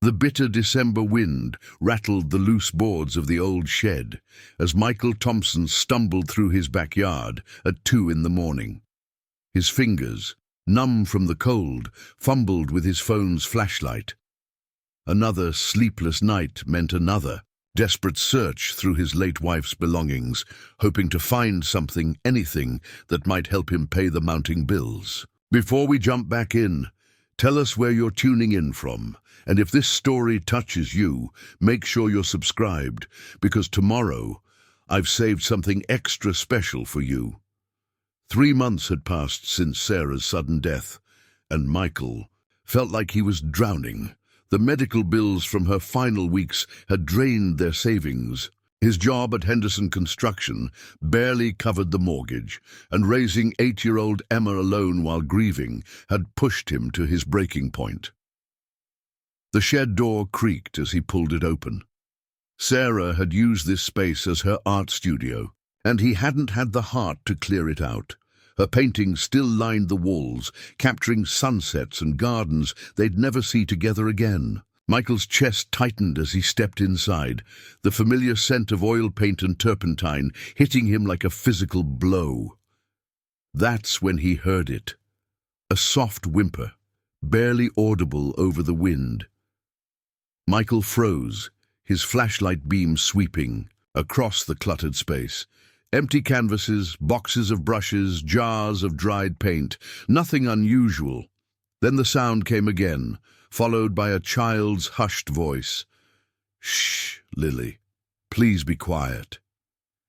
The bitter December wind rattled the loose boards of the old shed as Michael Thompson stumbled through his backyard at 2 in the morning. His fingers, numb from the cold, fumbled with his phone's flashlight. Another sleepless night meant another desperate search through his late wife's belongings, hoping to find something, anything, that might help him pay the mounting bills. Before we jump back in, tell us where you're tuning in from, and if this story touches you, make sure you're subscribed, because tomorrow I've saved something extra special for you. 3 months had passed since Sarah's sudden death, and Michael felt like he was drowning. The medical bills from her final weeks had drained their savings. His job at Henderson Construction barely covered the mortgage, and raising 8-year-old Emma alone while grieving had pushed him to his breaking point. The shed door creaked as he pulled it open. Sarah had used this space as her art studio, and he hadn't had the heart to clear it out. Her paintings still lined the walls, capturing sunsets and gardens they'd never see together again. Michael's chest tightened as he stepped inside, the familiar scent of oil paint and turpentine hitting him like a physical blow. That's when he heard it. A soft whimper, barely audible over the wind. Michael froze, his flashlight beam sweeping across the cluttered space. Empty canvases, boxes of brushes, jars of dried paint, nothing unusual. Then the sound came again, followed by a child's hushed voice. "Shh, Lily. Please be quiet."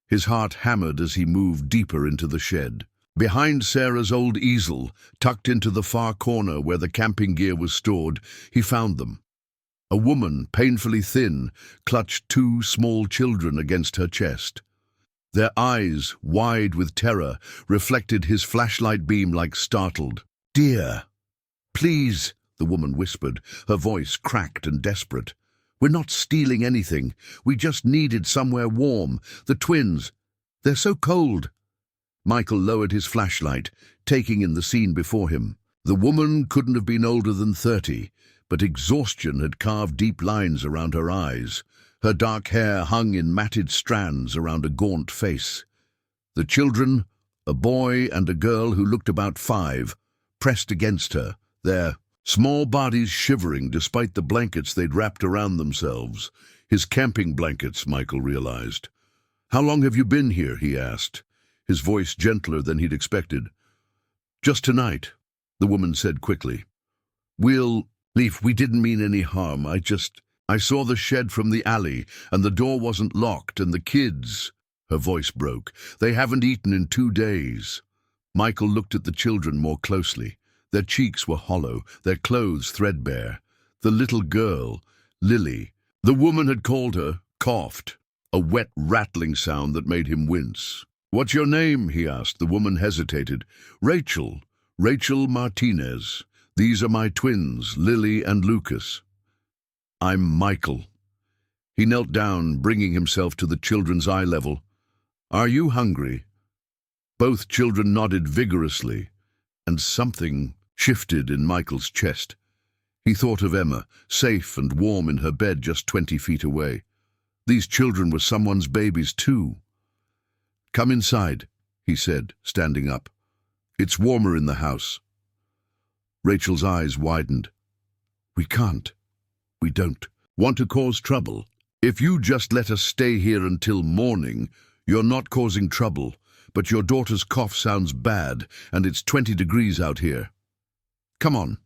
His heart hammered as he moved deeper into the shed. Behind Sarah's old easel, tucked into the far corner where the camping gear was stored, he found them. A woman, painfully thin, clutched 2 small children against her chest. Their eyes, wide with terror, reflected his flashlight beam like startled. "Dear, please," the woman whispered, her voice cracked and desperate. "We're not stealing anything. We just needed somewhere warm. The twins, they're so cold." Michael lowered his flashlight, taking in the scene before him. The woman couldn't have been older than 30, but exhaustion had carved deep lines around her eyes. Her dark hair hung in matted strands around a gaunt face. The children, a boy and a girl who looked about 5, pressed against her, their small bodies shivering despite the blankets they'd wrapped around themselves. His camping blankets, Michael realized. "How long have you been here?" he asked, his voice gentler than he'd expected. "Just tonight," the woman said quickly. "We'll leave. We didn't mean any harm. I saw the shed from the alley, and the door wasn't locked, and the kids—" Her voice broke. "They haven't eaten in 2 days." Michael looked at the children more closely. Their cheeks were hollow, their clothes threadbare. The little girl, Lily, the woman had called her, coughed, a wet rattling sound that made him wince. "What's your name?" he asked. The woman hesitated. Rachel Martinez. These are my twins, Lily and Lucas." "I'm Michael." He knelt down, bringing himself to the children's eye level. "Are you hungry?" Both children nodded vigorously, and something shifted in Michael's chest. He thought of Emma, safe and warm in her bed just 20 feet away. These children were someone's babies too. "Come inside," he said, standing up. "It's warmer in the house." Rachel's eyes widened. "We can't. We don't want to cause trouble. If you just let us stay here until morning, you're not causing trouble, but your daughter's cough sounds bad, and it's 20 degrees out here. Come on."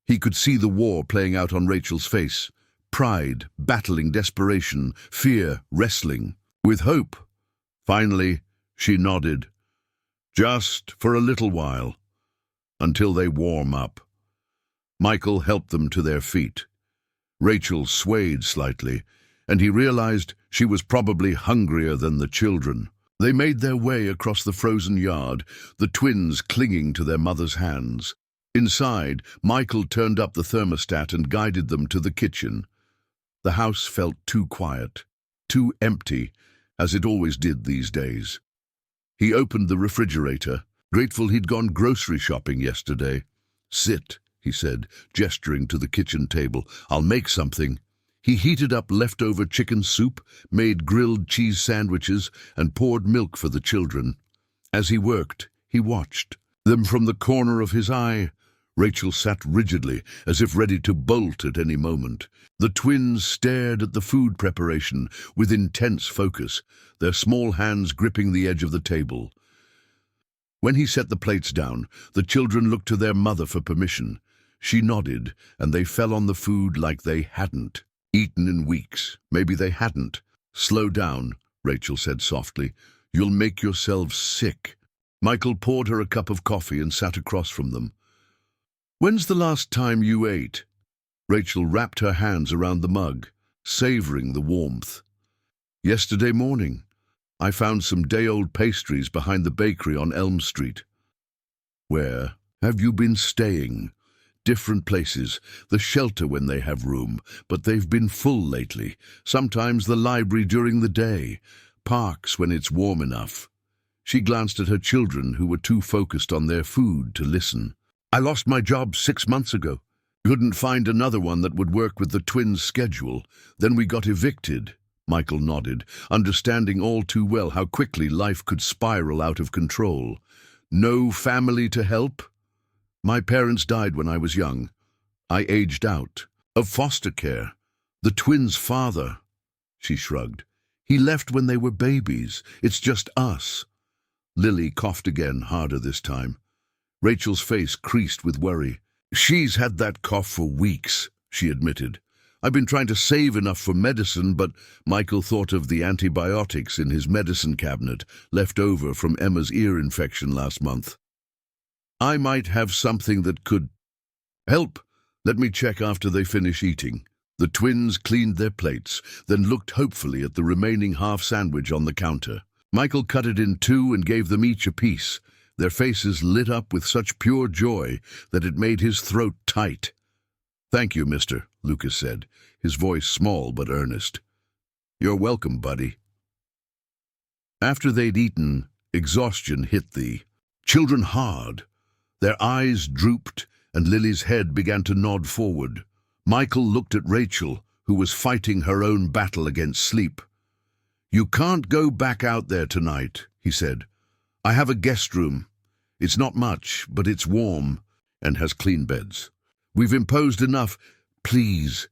He could see the war playing out on Rachel's face. Pride, battling desperation, fear, wrestling, with hope. Finally, she nodded. "Just for a little while, until they warm up." Michael helped them to their feet. Rachel swayed slightly, and he realized she was probably hungrier than the children. They made their way across the frozen yard, the twins clinging to their mother's hands. Inside, Michael turned up the thermostat and guided them to the kitchen. The house felt too quiet, too empty, as it always did these days. He opened the refrigerator, grateful he'd gone grocery shopping yesterday. "Sit," he said, gesturing to the kitchen table. "I'll make something." He heated up leftover chicken soup, made grilled cheese sandwiches, and poured milk for the children. As he worked, he watched them from the corner of his eye. Rachel sat rigidly, as if ready to bolt at any moment. The twins stared at the food preparation with intense focus, their small hands gripping the edge of the table. When he set the plates down, the children looked to their mother for permission. She nodded, and they fell on the food like they hadn't eaten in weeks. Maybe they hadn't. "Slow down," Rachel said softly. "You'll make yourselves sick." Michael poured her a cup of coffee and sat across from them. "When's the last time you ate?" Rachel wrapped her hands around the mug, savoring the warmth. "Yesterday morning. I found some day-old pastries behind the bakery on Elm Street." "Where have you been staying?" "Different places. The shelter when they have room, but they've been full lately. Sometimes the library during the day. Parks when it's warm enough." She glanced at her children, who were too focused on their food to listen. "I lost my job 6 months ago. Couldn't find another one that would work with the twins' schedule. Then we got evicted." Michael nodded, understanding all too well how quickly life could spiral out of control. "No family to help?" "My parents died when I was young. I aged out of foster care. The twins' father," she shrugged. "He left when they were babies. It's just us." Lily coughed again, harder this time. Rachel's face creased with worry. "She's had that cough for weeks," she admitted. "I've been trying to save enough for medicine, but..." Michael thought of the antibiotics in his medicine cabinet, left over from Emma's ear infection last month. "I might have something that could help. Let me check after they finish eating." The twins cleaned their plates, then looked hopefully at the remaining half sandwich on the counter. Michael cut it in two and gave them each a piece. Their faces lit up with such pure joy that it made his throat tight. "Thank you, mister," Lucas said, his voice small but earnest. "You're welcome, buddy." After they'd eaten, exhaustion hit the children hard. Their eyes drooped, and Lily's head began to nod forward. Michael looked at Rachel, who was fighting her own battle against sleep. "You can't go back out there tonight," he said. "I have a guest room. It's not much, but it's warm and has clean beds. We've imposed enough. Please."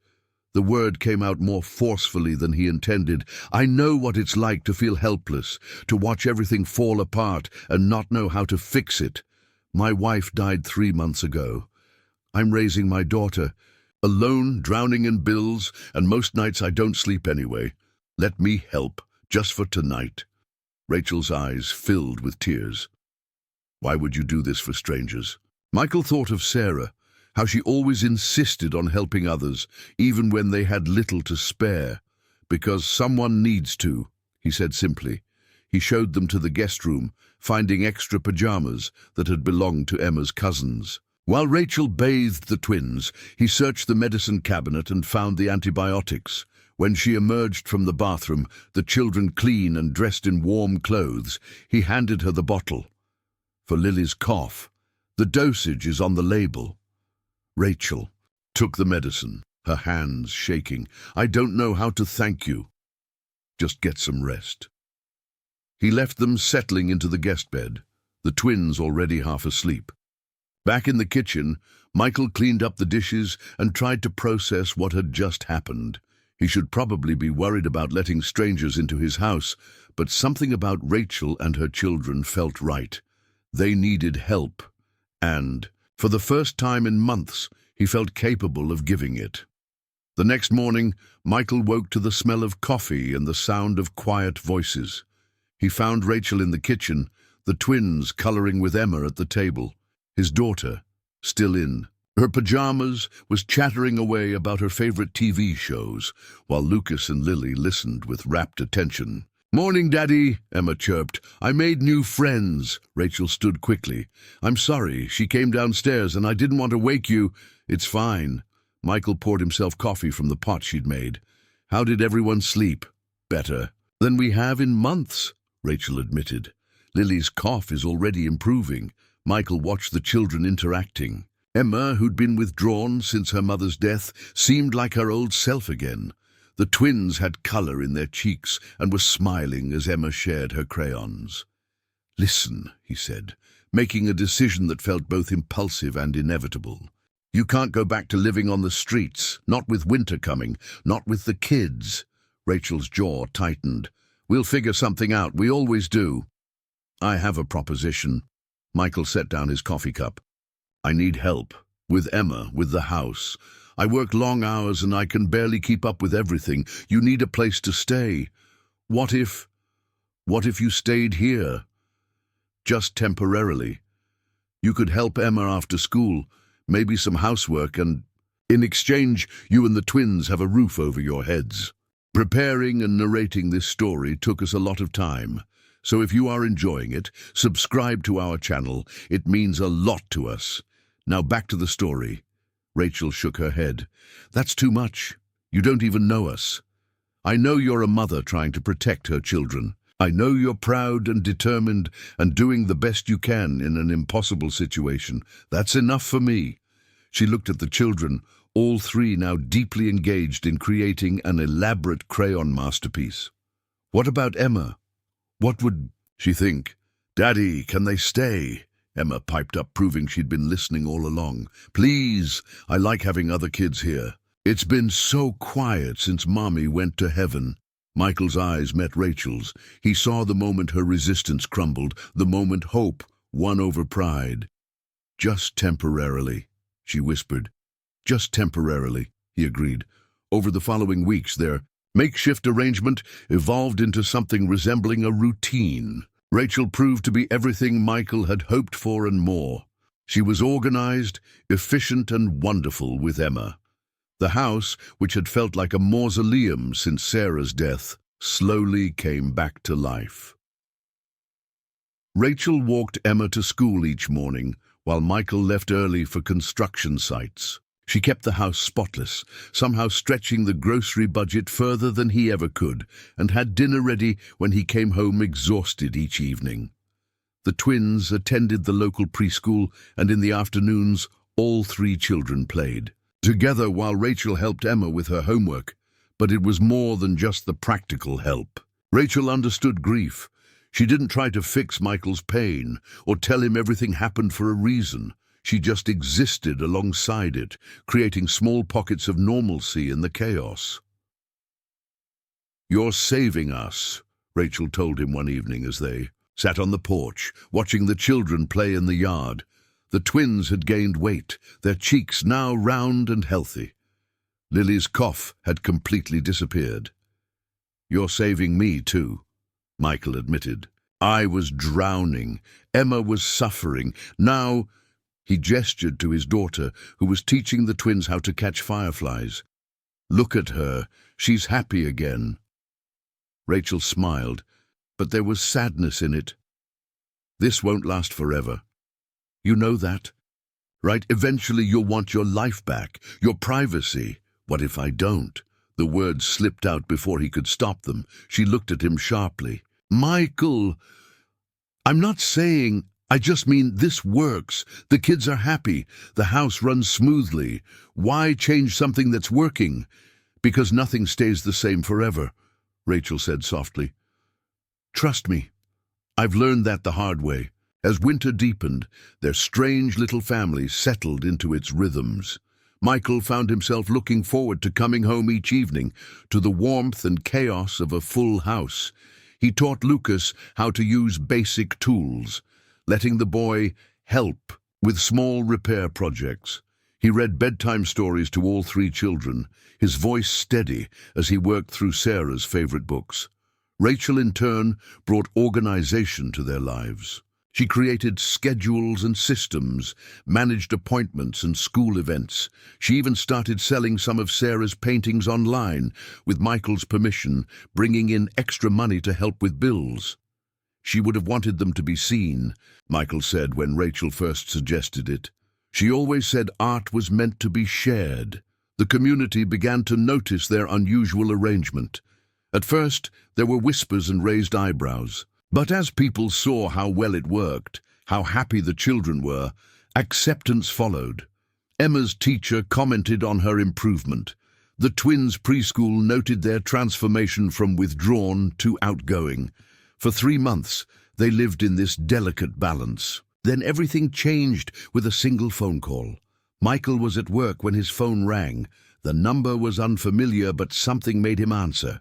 The word came out more forcefully than he intended. "I know what it's like to feel helpless, to watch everything fall apart and not know how to fix it. My wife died 3 months ago. I'm raising my daughter, alone, drowning in bills, and most nights I don't sleep anyway. Let me help, just for tonight." Rachel's eyes filled with tears. "Why would you do this for strangers?" Michael thought of Sarah, how she always insisted on helping others, even when they had little to spare. "Because someone needs to," he said simply. He showed them to the guest room, finding extra pajamas that had belonged to Emma's cousins. While Rachel bathed the twins, he searched the medicine cabinet and found the antibiotics. When she emerged from the bathroom, the children clean and dressed in warm clothes, he handed her the bottle. "For Lily's cough. The dosage is on the label." Rachel took the medicine, her hands shaking. "I don't know how to thank you. Just get some rest." He left them settling into the guest bed, the twins already half asleep. Back in the kitchen, Michael cleaned up the dishes and tried to process what had just happened. He should probably be worried about letting strangers into his house, but something about Rachel and her children felt right. They needed help, and, for the first time in months, he felt capable of giving it. The next morning, Michael woke to the smell of coffee and the sound of quiet voices. He found Rachel in the kitchen, the twins coloring with Emma at the table. His daughter, still in her pajamas, was chattering away about her favorite TV shows, while Lucas and Lily listened with rapt attention. "Morning, Daddy," Emma chirped. "I made new friends." Rachel stood quickly. "I'm sorry, she came downstairs and I didn't want to wake you." "It's fine." Michael poured himself coffee from the pot she'd made. "How did everyone sleep?" "Better than we have in months," Rachel admitted. "Lily's cough is already improving." Michael watched the children interacting. Emma, who'd been withdrawn since her mother's death, seemed like her old self again. The twins had colour in their cheeks and were smiling as Emma shared her crayons. "Listen," he said, making a decision that felt both impulsive and inevitable. "You can't go back to living on the streets, not with winter coming, not with the kids." Rachel's jaw tightened. "We'll figure something out, we always do." "I have a proposition." Michael set down his coffee cup. "I need help. With Emma, with the house. I work long hours and I can barely keep up with everything. You need a place to stay. What if you stayed here? Just temporarily. You could help Emma after school, maybe some housework, and in exchange, you and the twins have a roof over your heads." Preparing and narrating this story took us a lot of time, so if you are enjoying it, subscribe to our channel. It means a lot to us. Now back to the story. Rachel shook her head. "That's too much. You don't even know us. I know you're a mother trying to protect her children. I know you're proud and determined and doing the best you can in an impossible situation. That's enough for me." She looked at the children, all three now deeply engaged in creating an elaborate crayon masterpiece. "What about Emma? What would she think?" "Daddy, can they stay?" Emma piped up, proving she'd been listening all along. "Please, I like having other kids here. It's been so quiet since Mommy went to heaven." Michael's eyes met Rachel's. He saw the moment her resistance crumbled, the moment hope won over pride. "Just temporarily," she whispered. "Just temporarily," he agreed. Over the following weeks, their makeshift arrangement evolved into something resembling a routine. Rachel proved to be everything Michael had hoped for and more. She was organized, efficient, and wonderful with Emma. The house, which had felt like a mausoleum since Sarah's death, slowly came back to life. Rachel walked Emma to school each morning, while Michael left early for construction sites. She kept the house spotless, somehow stretching the grocery budget further than he ever could, and had dinner ready when he came home exhausted each evening. The twins attended the local preschool, and in the afternoons, all three children played together while Rachel helped Emma with her homework. But it was more than just the practical help. Rachel understood grief. She didn't try to fix Michael's pain or tell him everything happened for a reason. She just existed alongside it, creating small pockets of normalcy in the chaos. "You're saving us," Rachel told him one evening as they sat on the porch, watching the children play in the yard. The twins had gained weight, their cheeks now round and healthy. Lily's cough had completely disappeared. "You're saving me too," Michael admitted. "I was drowning. Emma was suffering. Now—" He gestured to his daughter, who was teaching the twins how to catch fireflies. "Look at her. She's happy again." Rachel smiled, but there was sadness in it. "This won't last forever. You know that, right? Eventually you'll want your life back, your privacy." "What if I don't?" The words slipped out before he could stop them. She looked at him sharply. "Michael, I'm not saying, I just mean this works. The kids are happy. The house runs smoothly. Why change something that's working?" "Because nothing stays the same forever," Rachel said softly. "Trust me. I've learned that the hard way." As winter deepened, their strange little family settled into its rhythms. Michael found himself looking forward to coming home each evening, to the warmth and chaos of a full house. He taught Lucas how to use basic tools, letting the boy help with small repair projects. He read bedtime stories to all three children, his voice steady as he worked through Sarah's favorite books. Rachel, in turn, brought organization to their lives. She created schedules and systems, managed appointments and school events. She even started selling some of Sarah's paintings online, with Michael's permission, bringing in extra money to help with bills. She would have wanted them to be seen, Michael said when Rachel first suggested it. She always said art was meant to be shared. The community began to notice their unusual arrangement. At first, there were whispers and raised eyebrows. But as people saw how well it worked, how happy the children were, acceptance followed. Emma's teacher commented on her improvement. The twins' preschool noted their transformation from withdrawn to outgoing. For 3 months, they lived in this delicate balance. Then everything changed with a single phone call. Michael was at work when his phone rang. The number was unfamiliar, but something made him answer.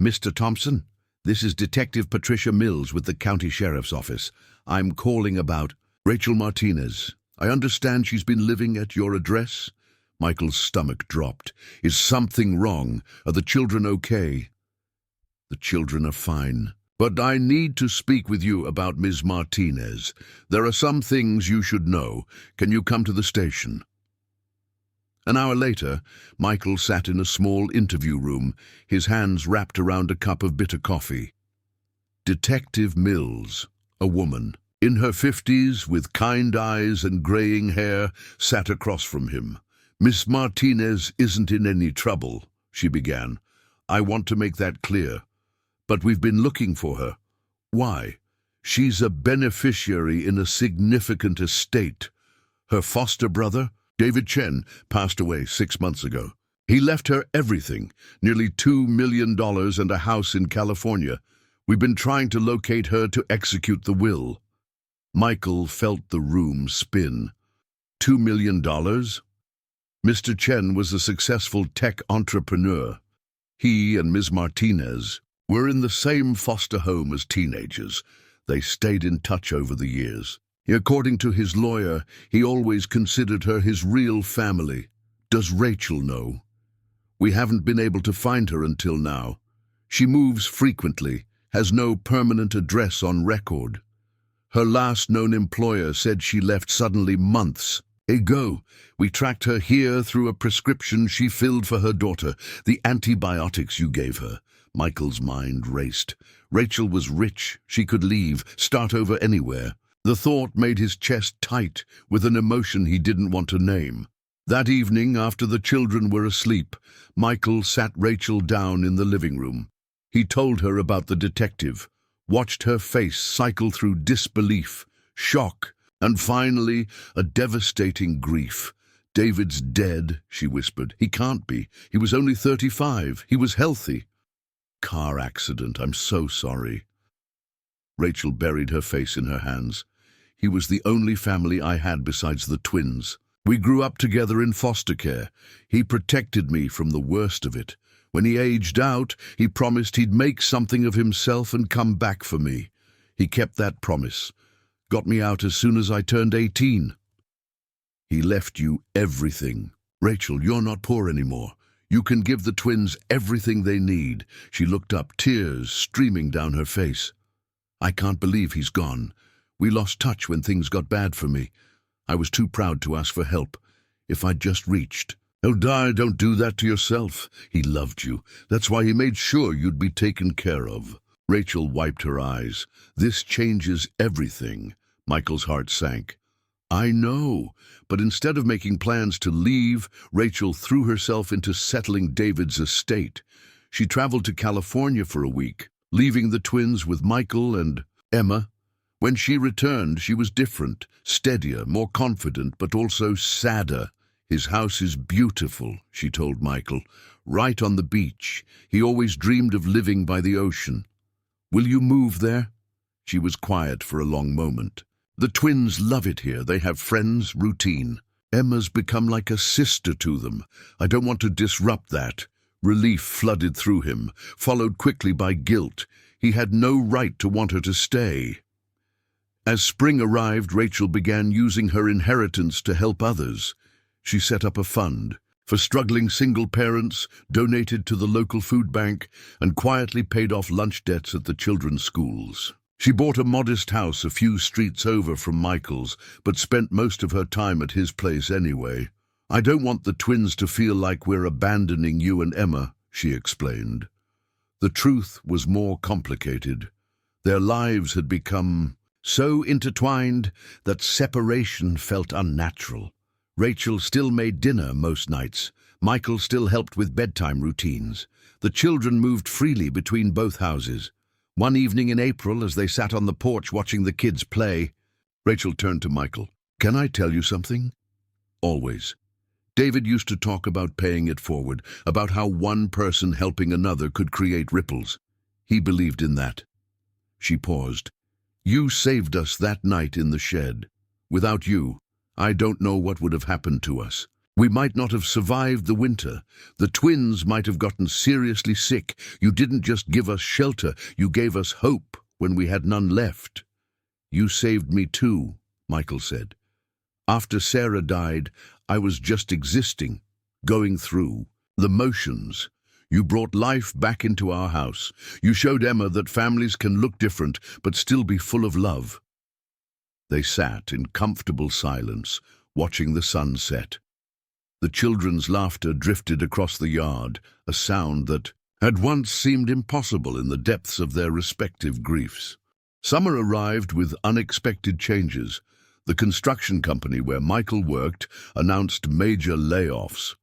"Mr. Thompson, this is Detective Patricia Mills with the County Sheriff's Office. I'm calling about Rachel Martinez. I understand she's been living at your address?" Michael's stomach dropped. "Is something wrong? Are the children okay?" "The children are fine. But I need to speak with you about Ms. Martinez. There are some things you should know. Can you come to the station?" An hour later, Michael sat in a small interview room, his hands wrapped around a cup of bitter coffee. Detective Mills, a woman, in her 50s, with kind eyes and graying hair, sat across from him. "Miss Martinez isn't in any trouble," she began. "I want to make that clear. But we've been looking for her. Why? She's a beneficiary in a significant estate. Her foster brother, David Chen, passed away 6 months ago. He left her everything, nearly $2 million and a house in California. We've been trying to locate her to execute the will." Michael felt the room spin. $2 million? Mr. Chen was a successful tech entrepreneur. He and Ms. Martinez were in the same foster home as teenagers. They stayed in touch over the years. According to his lawyer, he always considered her his real family. Does Rachel know? "We haven't been able to find her until now. She moves frequently, has no permanent address on record. Her last known employer said she left suddenly months ago. We tracked her here through a prescription she filled for her daughter, the antibiotics you gave her." Michael's mind raced. Rachel was rich. She could leave, start over anywhere. The thought made his chest tight with an emotion he didn't want to name. That evening, after the children were asleep, Michael sat Rachel down in the living room. He told her about the detective, watched her face cycle through disbelief, shock, and finally a devastating grief. "David's dead," she whispered. "He can't be. He was only 35. He was healthy." "Car accident. I'm so sorry." Rachel buried her face in her hands. "He was the only family I had besides the twins. We grew up together in foster care. He protected me from the worst of it. When he aged out, he promised he'd make something of himself and come back for me. He kept that promise. Got me out as soon as I turned 18. He left you everything. Rachel, you're not poor anymore. You can give the twins everything they need." She looked up, tears streaming down her face. "I can't believe he's gone. We lost touch when things got bad for me. I was too proud to ask for help. If I'd just reached." "Oh, don't do that to yourself. He loved you. That's why he made sure you'd be taken care of." Rachel wiped her eyes. "This changes everything." Michael's heart sank. "I know, but instead of making plans to leave, Rachel threw herself into settling David's estate. She traveled to California for a week, leaving the twins with Michael and Emma. When she returned, she was different, steadier, more confident, but also sadder. "His house is beautiful," she told Michael, "right on the beach. He always dreamed of living by the ocean. Will you move there?" She was quiet for a long moment. "The twins love it here. They have friends, routine. Emma's become like a sister to them. I don't want to disrupt that." Relief flooded through him, followed quickly by guilt. He had no right to want her to stay. As spring arrived, Rachel began using her inheritance to help others. She set up a fund for struggling single parents, donated to the local food bank, and quietly paid off lunch debts at the children's schools. She bought a modest house a few streets over from Michael's, but spent most of her time at his place anyway. "I don't want the twins to feel like we're abandoning you and Emma," she explained. The truth was more complicated. Their lives had become so intertwined that separation felt unnatural. Rachel still made dinner most nights. Michael still helped with bedtime routines. The children moved freely between both houses. One evening in April, as they sat on the porch watching the kids play, Rachel turned to Michael. "Can I tell you something?" "Always." David used to talk about paying it forward, about how one person helping another could create ripples. He believed in that. She paused. You saved us that night in the shed. Without you, I don't know what would have happened to us. We might not have survived the winter. The twins might have gotten seriously sick. You didn't just give us shelter, you gave us hope when we had none left. You saved me too, Michael said. After Sarah died, I was just existing, going through the motions. You brought life back into our house. You showed Emma that families can look different, but still be full of love. They sat in comfortable silence, watching the sun set. The children's laughter drifted across the yard, a sound that had once seemed impossible in the depths of their respective griefs. Summer arrived with unexpected changes. The construction company where Michael worked announced major layoffs.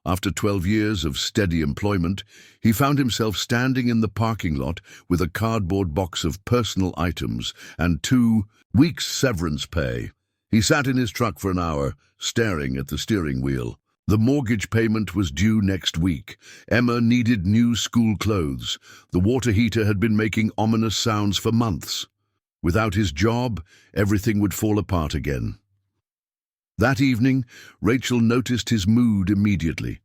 After 12 years of steady employment, he found himself standing in the parking lot with a cardboard box of personal items and 2 weeks' severance pay. He sat in his truck for an hour, staring at the steering wheel. The mortgage payment was due next week. Emma needed new school clothes. The water heater had been making ominous sounds for months. Without his job, everything would fall apart again. That evening, Rachel noticed his mood immediately.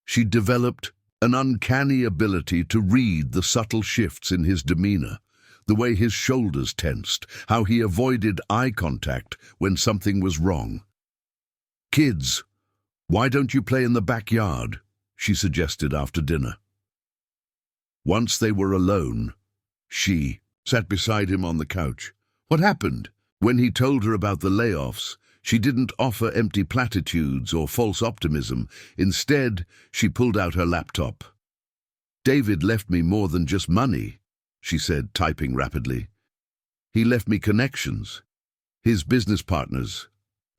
She developed an uncanny ability to read the subtle shifts in his demeanor, the way his shoulders tensed, how he avoided eye contact when something was wrong. "Kids, why don't you play in the backyard?" she suggested after dinner. Once they were alone, she sat beside him on the couch. What happened? When he told her about the layoffs, she didn't offer empty platitudes or false optimism. Instead, she pulled out her laptop. "David left me more than just money," she said, typing rapidly. "He left me connections. His business partners,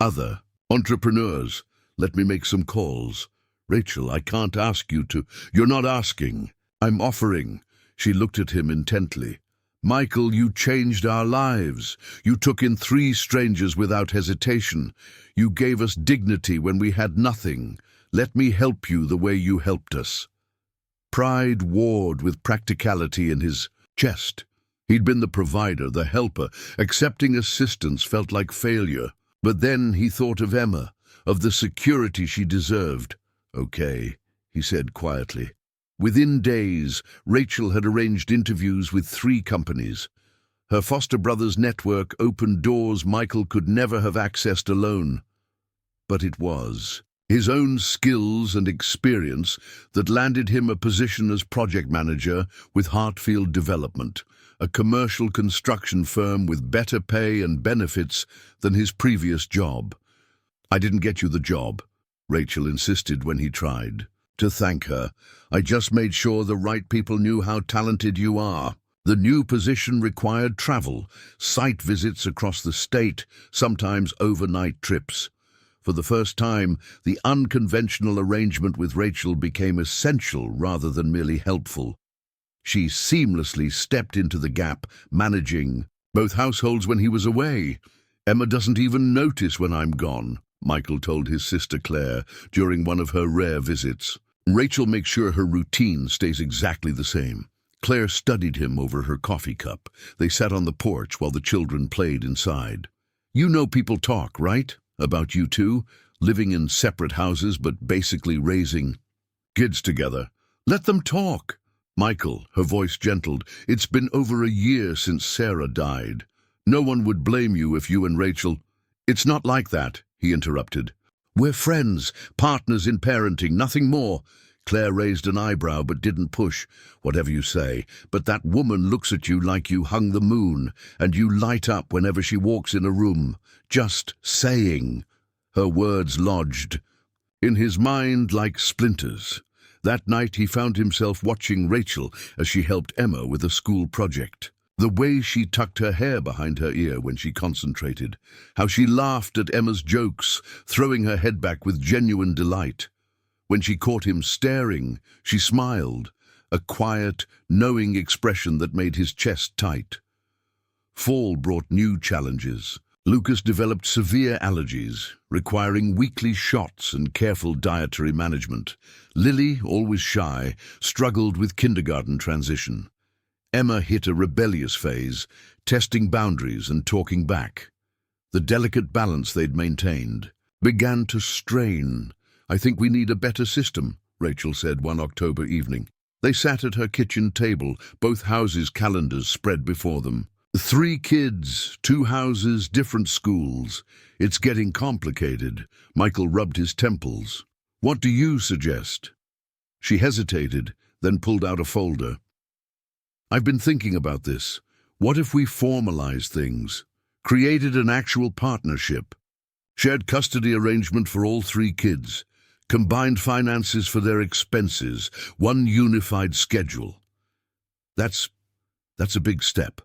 other entrepreneurs. Let me make some calls. Rachel, I can't ask you to." "You're not asking. I'm offering." She looked at him intently. "Michael, you changed our lives. You took in 3 strangers without hesitation. You gave us dignity when we had nothing. Let me help you the way you helped us." Pride warred with practicality in his chest. He'd been the provider, the helper. Accepting assistance felt like failure. But then he thought of Emma, of the security she deserved. "Okay," he said quietly. Within days, Rachel had arranged interviews with 3 companies. Her foster brother's network opened doors Michael could never have accessed alone. But it was his own skills and experience that landed him a position as project manager with Hartfield Development, a commercial construction firm with better pay and benefits than his previous job. "I didn't get you the job," Rachel insisted when he tried. To thank her, "I just made sure the right people knew how talented you are." The new position required travel, site visits across the state, sometimes overnight trips. For the first time, the unconventional arrangement with Rachel became essential rather than merely helpful. She seamlessly stepped into the gap, managing both households when he was away. "Emma doesn't even notice when I'm gone," Michael told his sister Claire during one of her rare visits. "Rachel makes sure her routine stays exactly the same." Claire studied him over her coffee cup. They sat on the porch while the children played inside. "You know people talk, right? About you two, living in separate houses but basically raising kids together. Let them talk." "Michael," her voice gentled, "it's been over a year since Sarah died. No one would blame you if you and Rachel—" "It's not like that," he interrupted. "We're friends, partners in parenting, nothing more." Claire raised an eyebrow but didn't push. "Whatever you say, but that woman looks at you like you hung the moon, and you light up whenever she walks in a room. Just saying." Her words lodged in his mind like splinters. That night he found himself watching Rachel as she helped Emma with a school project. The way she tucked her hair behind her ear when she concentrated, how she laughed at Emma's jokes, throwing her head back with genuine delight. When she caught him staring, she smiled, a quiet, knowing expression that made his chest tight. Fall brought new challenges. Lucas developed severe allergies, requiring weekly shots and careful dietary management. Lily, always shy, struggled with kindergarten transition. Emma hit a rebellious phase, testing boundaries and talking back. The delicate balance they'd maintained began to strain. "I think we need a better system," Rachel said one October evening. They sat at her kitchen table, both houses' calendars spread before them. 3 kids, 2 houses, different schools. It's getting complicated. Michael rubbed his temples. "What do you suggest?" She hesitated, then pulled out a folder. "I've been thinking about this. What if we formalized things? Created an actual partnership? Shared custody arrangement for all 3 kids. Combined finances for their expenses. One unified schedule." That's a big step.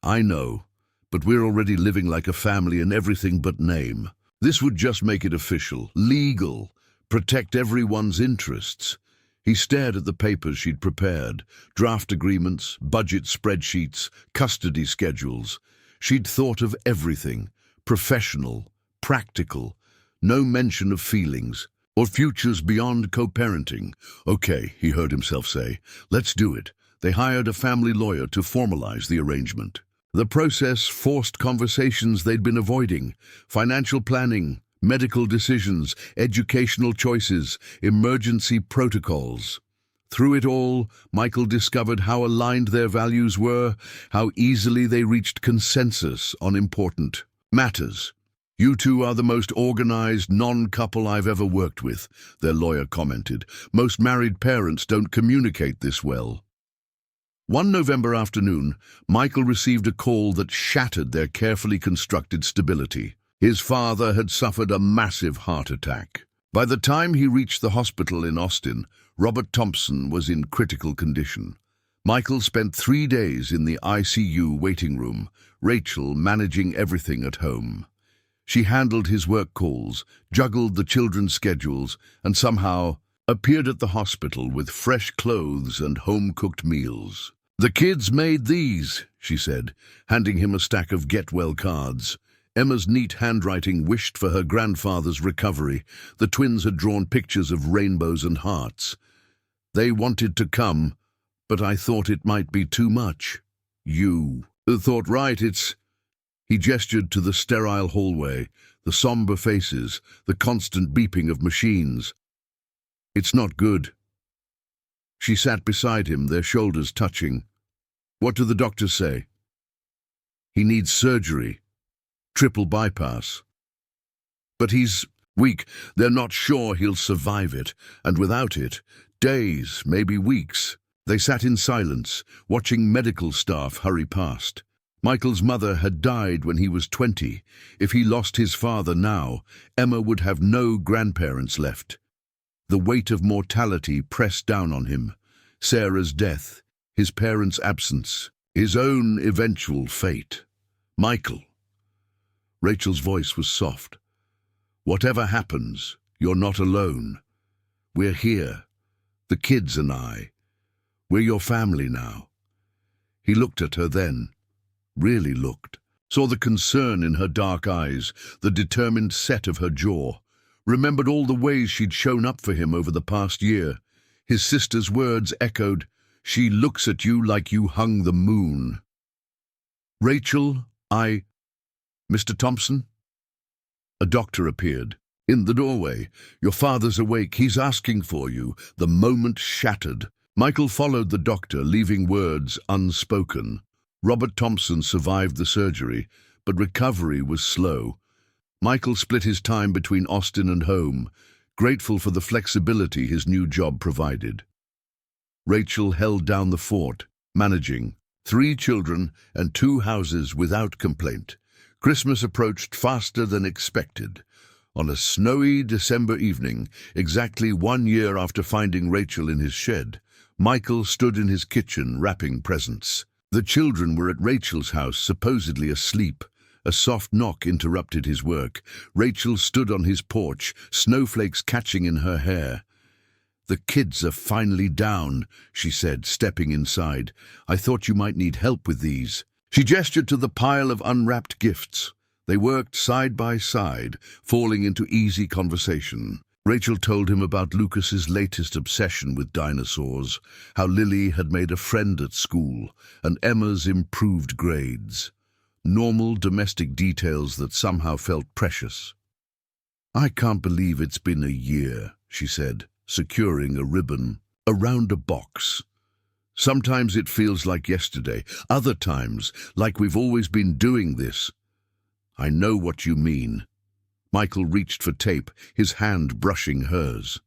"I know, but we're already living like a family in everything but name. This would just make it official, legal, protect everyone's interests." He stared at the papers she'd prepared, draft agreements, budget spreadsheets, custody schedules. She'd thought of everything, professional, practical, no mention of feelings or futures beyond co-parenting. "Okay," he heard himself say, "let's do it." They hired a family lawyer to formalize the arrangement. The process forced conversations they'd been avoiding: financial planning, medical decisions, educational choices, emergency protocols. Through it all, Michael discovered how aligned their values were, how easily they reached consensus on important matters. "You two are the most organized non-couple I've ever worked with," their lawyer commented. "Most married parents don't communicate this well." One November afternoon, Michael received a call that shattered their carefully constructed stability. His father had suffered a massive heart attack. By the time he reached the hospital in Austin, Robert Thompson was in critical condition. Michael spent 3 days in the ICU waiting room, Rachel managing everything at home. She handled his work calls, juggled the children's schedules, and somehow appeared at the hospital with fresh clothes and home-cooked meals. "The kids made these," she said, handing him a stack of get-well cards. Emma's neat handwriting wished for her grandfather's recovery. The twins had drawn pictures of rainbows and hearts. "They wanted to come, but I thought it might be too much." "You thought right, it's—" He gestured to the sterile hallway, the somber faces, the constant beeping of machines. "It's not good." She sat beside him, their shoulders touching. "What do the doctors say?" "He needs surgery. Triple bypass. But he's weak. They're not sure he'll survive it, and without it, days, maybe weeks." They sat in silence, watching medical staff hurry past. Michael's mother had died when he was 20. If he lost his father now, Emma would have no grandparents left. The weight of mortality pressed down on him. Sarah's death, his parents' absence, his own eventual fate. "Michael." Rachel's voice was soft. "Whatever happens, you're not alone. We're here, the kids and I. We're your family now." He looked at her then, really looked, saw the concern in her dark eyes, the determined set of her jaw, remembered all the ways she'd shown up for him over the past year. His sister's words echoed, "She looks at you like you hung the moon." "Rachel, Mr. Thompson?" A doctor appeared. In the doorway. "Your father's awake. He's asking for you." The moment shattered. Michael followed the doctor, leaving words unspoken. Robert Thompson survived the surgery, but recovery was slow. Michael split his time between Austin and home, grateful for the flexibility his new job provided. Rachel held down the fort, managing 3 children and 2 houses without complaint. Christmas approached faster than expected. On a snowy December evening, exactly 1 year after finding Rachel in his shed, Michael stood in his kitchen wrapping presents. The children were at Rachel's house, supposedly asleep. A soft knock interrupted his work. Rachel stood on his porch, snowflakes catching in her hair. "The kids are finally down," she said, stepping inside. "I thought you might need help with these." She gestured to the pile of unwrapped gifts. They worked side by side, falling into easy conversation. Rachel told him about Lucas's latest obsession with dinosaurs, how Lily had made a friend at school, and Emma's improved grades. Normal domestic details that somehow felt precious. "I can't believe it's been a year," she said, securing a ribbon around a box. "Sometimes it feels like yesterday, other times like we've always been doing this." "I know what you mean." Michael reached for tape, his hand brushing hers.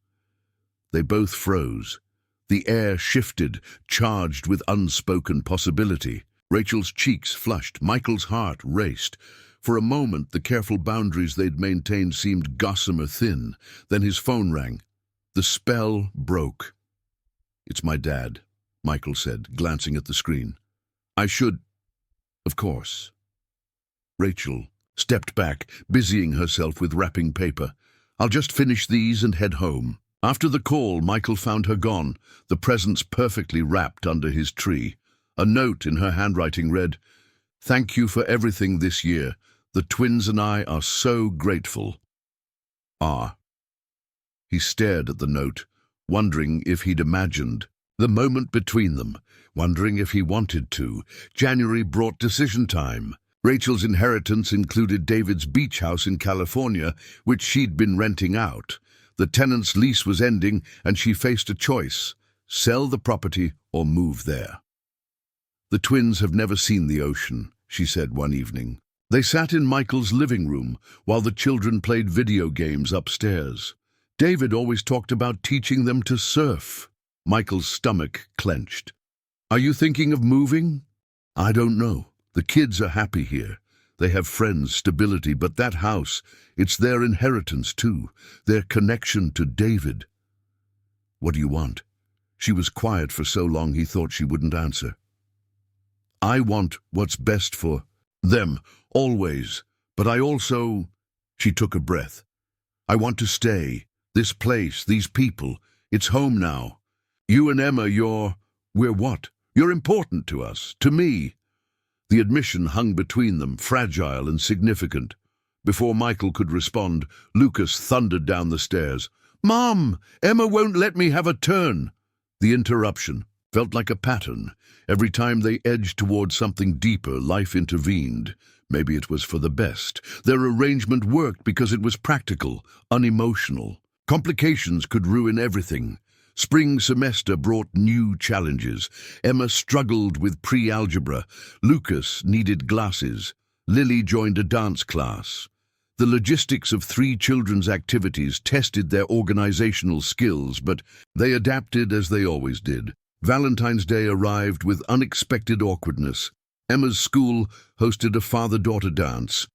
They both froze. The air shifted, charged with unspoken possibility. Rachel's cheeks flushed, Michael's heart raced. For a moment, the careful boundaries they'd maintained seemed gossamer thin. Then his phone rang. The spell broke. "It's my dad," Michael said, glancing at the screen. "I should—" "Of course." Rachel stepped back, busying herself with wrapping paper. "I'll just finish these and head home." After the call, Michael found her gone, the presents perfectly wrapped under his tree. A note in her handwriting read, "Thank you for everything this year. The twins and I are so grateful." Ah. He stared at the note, wondering if he'd imagined the moment between them, wondering if he wanted to. January brought decision time. Rachel's inheritance included David's beach house in California, which she'd been renting out. The tenant's lease was ending, and she faced a choice: sell the property or move there. "The twins have never seen the ocean," she said one evening. They sat in Michael's living room while the children played video games upstairs. David always talked about teaching them to surf. Michael's stomach clenched. "Are you thinking of moving?" "I don't know. The kids are happy here. They have friends, stability, but that house, it's their inheritance too, their connection to David." "What do you want?" She was quiet for so long he thought she wouldn't answer. "I want what's best for them, always, but I also—" She took a breath. "I want to stay. This place, these people, it's home now. You and Emma, we're what? You're important to us, to me." The admission hung between them, fragile and significant. Before Michael could respond, Lucas thundered down the stairs. "Mom, Emma won't let me have a turn." The interruption felt like a pattern. Every time they edged toward something deeper, life intervened. Maybe it was for the best. Their arrangement worked because it was practical, unemotional. Complications could ruin everything. Spring semester brought new challenges. Emma struggled with pre-algebra. Lucas needed glasses. Lily joined a dance class. The logistics of 3 children's activities tested their organizational skills, but they adapted as they always did. Valentine's Day arrived with unexpected awkwardness. Emma's school hosted a father-daughter dance.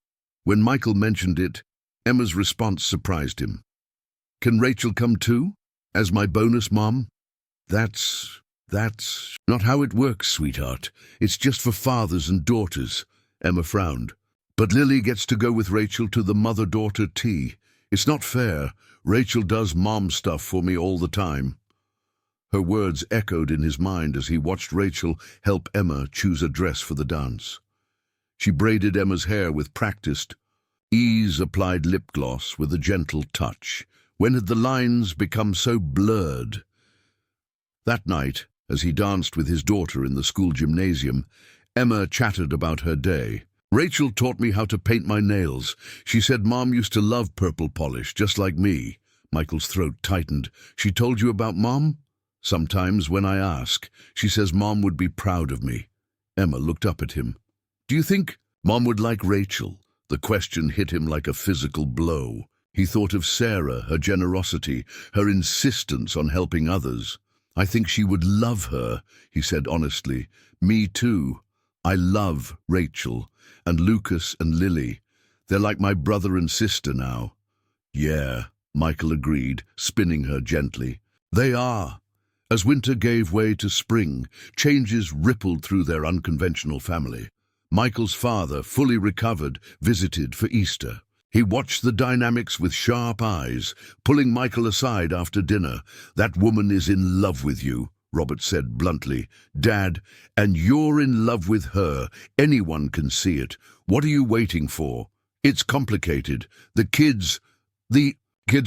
When Michael mentioned it, Emma's response surprised him. "Can Rachel come too? As my bonus mom?" That's not how it works, sweetheart. It's just for fathers and daughters." Emma frowned. "But Lily gets to go with Rachel to the mother-daughter tea. It's not fair. Rachel does mom stuff for me all the time." Her words echoed in his mind as he watched Rachel help Emma choose a dress for the dance. She braided Emma's hair with practiced ease, applied lip gloss with a gentle touch. When had the lines become so blurred? That night, as he danced with his daughter in the school gymnasium, Emma chattered about her day. "Rachel taught me how to paint my nails. She said Mom used to love purple polish, just like me." Michael's throat tightened. "She told you about Mom?" "Sometimes when I ask, she says Mom would be proud of me." Emma looked up at him. "Do you think Mom would like Rachel?" The question hit him like a physical blow. He thought of Sarah, her generosity, her insistence on helping others. "I think she would love her," he said honestly. "Me too. I love Rachel, and Lucas and Lily. They're like my brother and sister now." "Yeah," Michael agreed, spinning her gently. "They are." As winter gave way to spring, changes rippled through their unconventional family. Michael's father, fully recovered, visited for Easter. He watched the dynamics with sharp eyes, pulling Michael aside after dinner. "That woman is in love with you," Robert said bluntly. "Dad, and you're in love with her. Anyone can see it. What are you waiting for?" It's complicated. The kids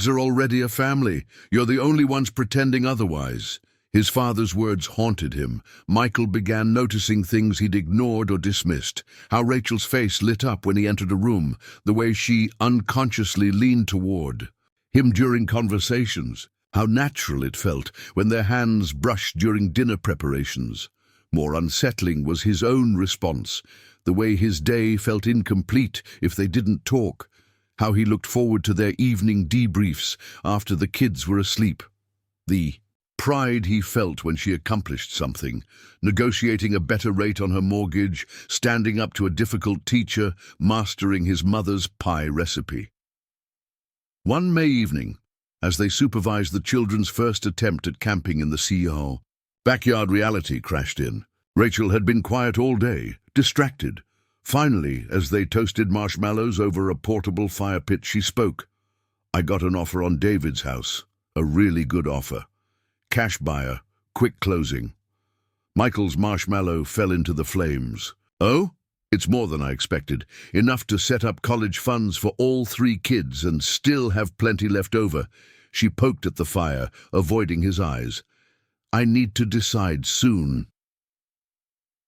are already a family. You're the only ones pretending otherwise. His father's words haunted him. Michael began noticing things he'd ignored or dismissed. How Rachel's face lit up when he entered a room, the way she unconsciously leaned toward him during conversations. How natural it felt when their hands brushed during dinner preparations. More unsettling was his own response, the way his day felt incomplete if they didn't talk. How he looked forward to their evening debriefs after the kids were asleep. The pride he felt when she accomplished something, negotiating a better rate on her mortgage, standing up to a difficult teacher, mastering his mother's pie recipe. One May evening, as they supervised the children's first attempt at camping in the CO, backyard reality crashed in. Rachel had been quiet all day, distracted. Finally, as they toasted marshmallows over a portable fire pit, she spoke. "I got an offer on David's house. A really good offer. Cash buyer, quick closing." Michael's marshmallow fell into the flames. "Oh? It's more than I expected. Enough to set up college funds for all 3 kids and still have plenty left over." She poked at the fire, avoiding his eyes. "I need to decide soon."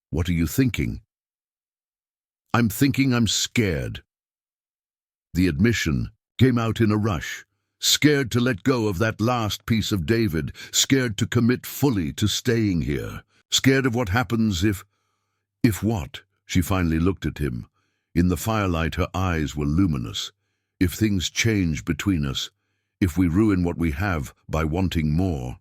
"What are you thinking?" "I'm thinking I'm scared." The admission came out in a rush. Scared to let go of that last piece of David, scared to commit fully to staying here, scared of what happens if what? She finally looked at him. In the firelight, her eyes were luminous. If things change between us, if we ruin what we have by wanting more.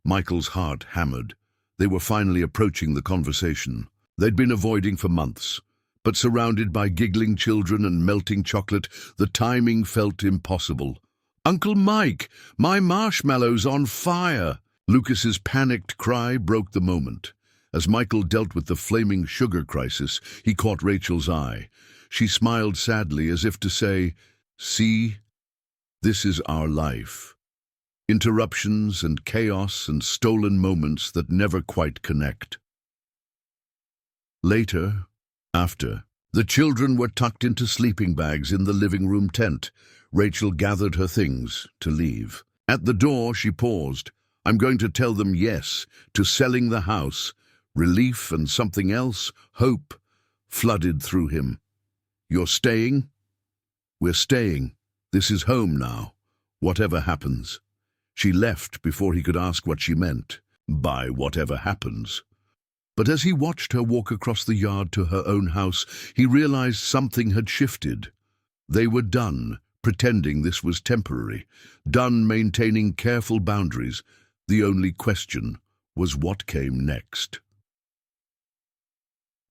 Michael's heart hammered. They were finally approaching the conversation they'd been avoiding for months. But surrounded by giggling children and melting chocolate, the timing felt impossible. "Uncle Mike, my marshmallow's on fire!" Lucas's panicked cry broke the moment. As Michael dealt with the flaming sugar crisis, he caught Rachel's eye. She smiled sadly as if to say, "See, this is our life." Interruptions and chaos and stolen moments that never quite connect. Later, after the children were tucked into sleeping bags in the living room tent, Rachel gathered her things to leave. At the door, she paused. "I'm going to tell them yes to selling the house." Relief and something else, hope, flooded through him. "You're staying?" "We're staying. This is home now, whatever happens." She left before he could ask what she meant by whatever happens. But as he watched her walk across the yard to her own house, he realized something had shifted. They were done pretending this was temporary, done maintaining careful boundaries. The only question was what came next.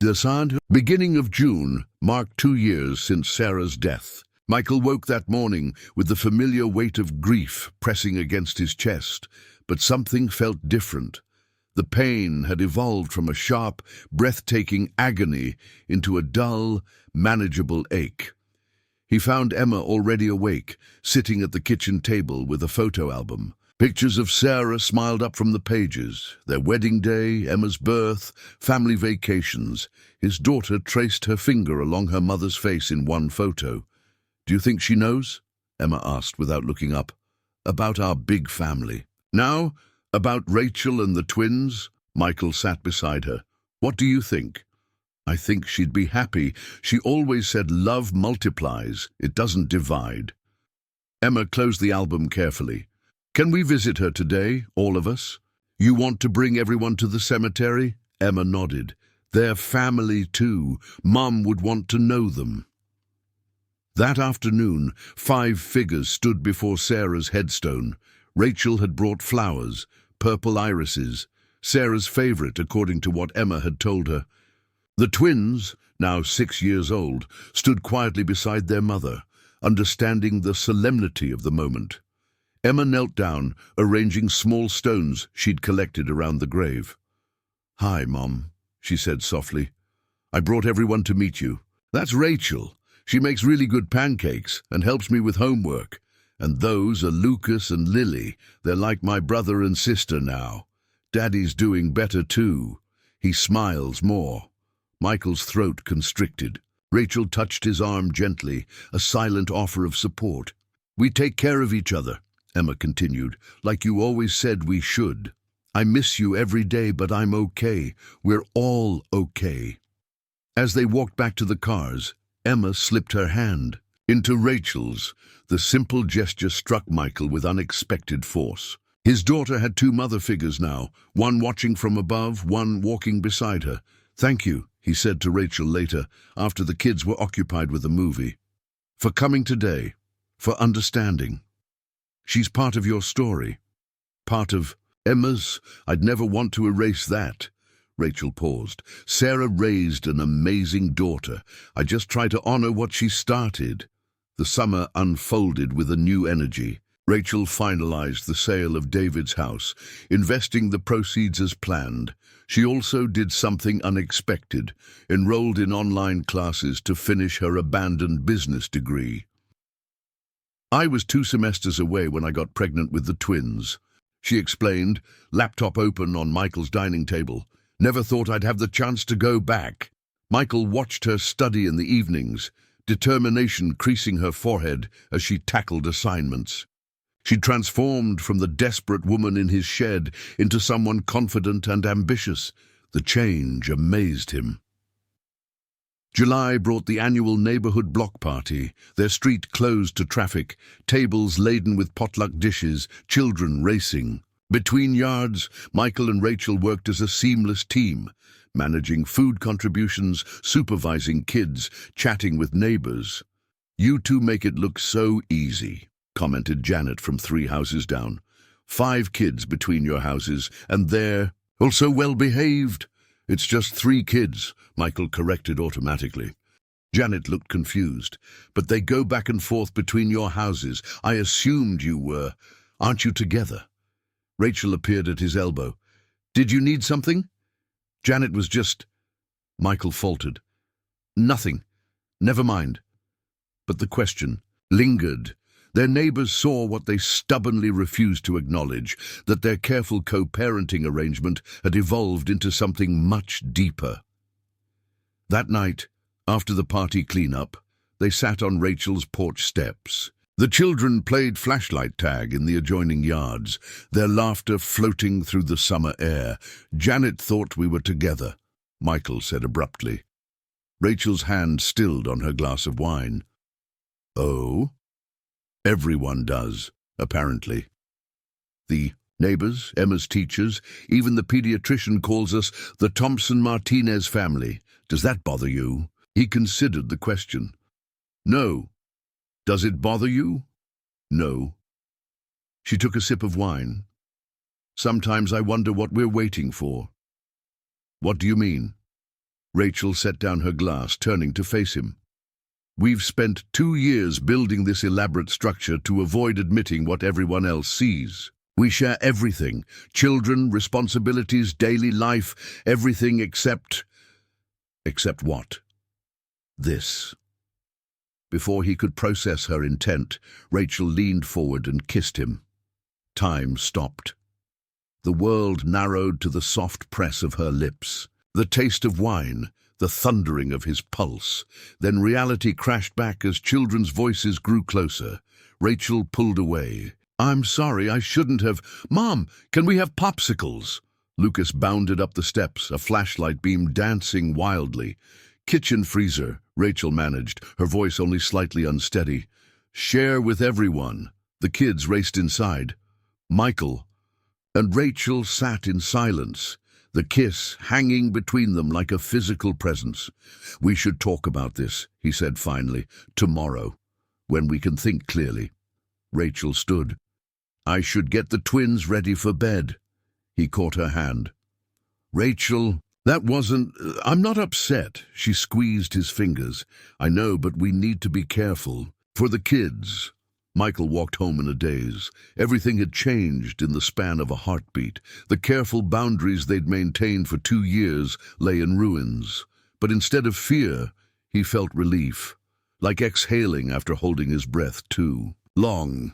The beginning of June marked 2 years since Sarah's death. Michael woke that morning with the familiar weight of grief pressing against his chest, but something felt different. The pain had evolved from a sharp, breathtaking agony into a dull, manageable ache. He found Emma already awake, sitting at the kitchen table with a photo album. Pictures of Sarah smiled up from the pages. Their wedding day, Emma's birth, family vacations. His daughter traced her finger along her mother's face in one photo. "Do you think she knows?" Emma asked without looking up. "About our big family." "Now, about Rachel and the twins?" Michael sat beside her. "What do you think?" "I think she'd be happy. She always said love multiplies, it doesn't divide." Emma closed the album carefully. "Can we visit her today, all of us?" "You want to bring everyone to the cemetery?" Emma nodded. "They're family too. Mum would want to know them." That afternoon, 5 figures stood before Sarah's headstone. Rachel had brought flowers, purple irises, Sarah's favorite according to what Emma had told her. The twins, now 6 years old, stood quietly beside their mother, understanding the solemnity of the moment. Emma knelt down, arranging small stones she'd collected around the grave. "Hi, Mom," she said softly. "I brought everyone to meet you. That's Rachel. She makes really good pancakes and helps me with homework. And those are Lucas and Lily. They're like my brother and sister now. Daddy's doing better too." He smiles more. Michael's throat constricted. Rachel touched his arm gently, a silent offer of support. "We take care of each other," Emma continued, "like you always said we should. I miss you every day, but I'm okay. We're all okay." As they walked back to the cars, Emma slipped her hand into Rachel's. The simple gesture struck Michael with unexpected force. His daughter had two mother figures now, one watching from above, one walking beside her. "Thank you," he said to Rachel later, after the kids were occupied with the movie, "for coming today, for understanding. She's part of your story, part of Emma's. I'd never want to erase that." Rachel paused. "Sarah raised an amazing daughter. I just try to honor what she started." The summer unfolded with a new energy. Rachel finalized the sale of David's house, investing the proceeds as planned. She also did something unexpected, enrolled in online classes to finish her abandoned business degree. "I was 2 semesters away when I got pregnant with the twins," she explained, laptop open on Michael's dining table. "Never thought I'd have the chance to go back." Michael watched her study in the evenings, determination creasing her forehead as she tackled assignments. She transformed from the desperate woman in his shed into someone confident and ambitious. The change amazed him. July brought the annual neighborhood block party, their street closed to traffic, tables laden with potluck dishes, children racing. Between yards, Michael and Rachel worked as a seamless team, managing food contributions, supervising kids, chatting with neighbors. "You two make it look so easy," commented Janet from 3 houses down. 5 kids between your houses, and they're also well-behaved." "It's just 3 kids," Michael corrected automatically. Janet looked confused. "But they go back and forth between your houses. I assumed you were. Aren't you together?" Rachel appeared at his elbow. "Did you need something?" Janet was just... Michael faltered. "Nothing. Never mind." But the question lingered. Their neighbors saw what they stubbornly refused to acknowledge, that their careful co-parenting arrangement had evolved into something much deeper. That night, after the party cleanup, they sat on Rachel's porch steps. The children played flashlight tag in the adjoining yards, their laughter floating through the summer air. "Janet thought we were together," Michael said abruptly. Rachel's hand stilled on her glass of wine. "Oh?" "Everyone does, apparently. The neighbors, Emma's teachers, even the pediatrician calls us the Thompson-Martinez family. Does that bother you?" He considered the question. "No." "Does it bother you?" "No." She took a sip of wine. "Sometimes I wonder what we're waiting for." "What do you mean?" Rachel set down her glass, turning to face him. "We've spent 2 years building this elaborate structure to avoid admitting what everyone else sees. We share everything, children, responsibilities, daily life, everything except... Except what? This." Before he could process her intent, Rachel leaned forward and kissed him. Time stopped. The world narrowed to the soft press of her lips, the taste of wine, the thundering of his pulse. Then reality crashed back as children's voices grew closer. Rachel pulled away. "I'm sorry, I shouldn't have. Mom, can we have popsicles?" Lucas bounded up the steps, a flashlight beam dancing wildly. "Kitchen freezer," Rachel managed, her voice only slightly unsteady. "Share with everyone." The kids raced inside. Michael and Rachel sat in silence, the kiss hanging between them like a physical presence. "We should talk about this," he said finally, "tomorrow, when we can think clearly." Rachel stood. "I should get the twins ready for bed." He caught her hand. "Rachel, that wasn't... I'm not upset." She squeezed his fingers. "I know, but we need to be careful. For the kids." Michael walked home in a daze. Everything had changed in the span of a heartbeat. The careful boundaries they'd maintained for 2 years lay in ruins. But instead of fear, he felt relief, like exhaling after holding his breath too long.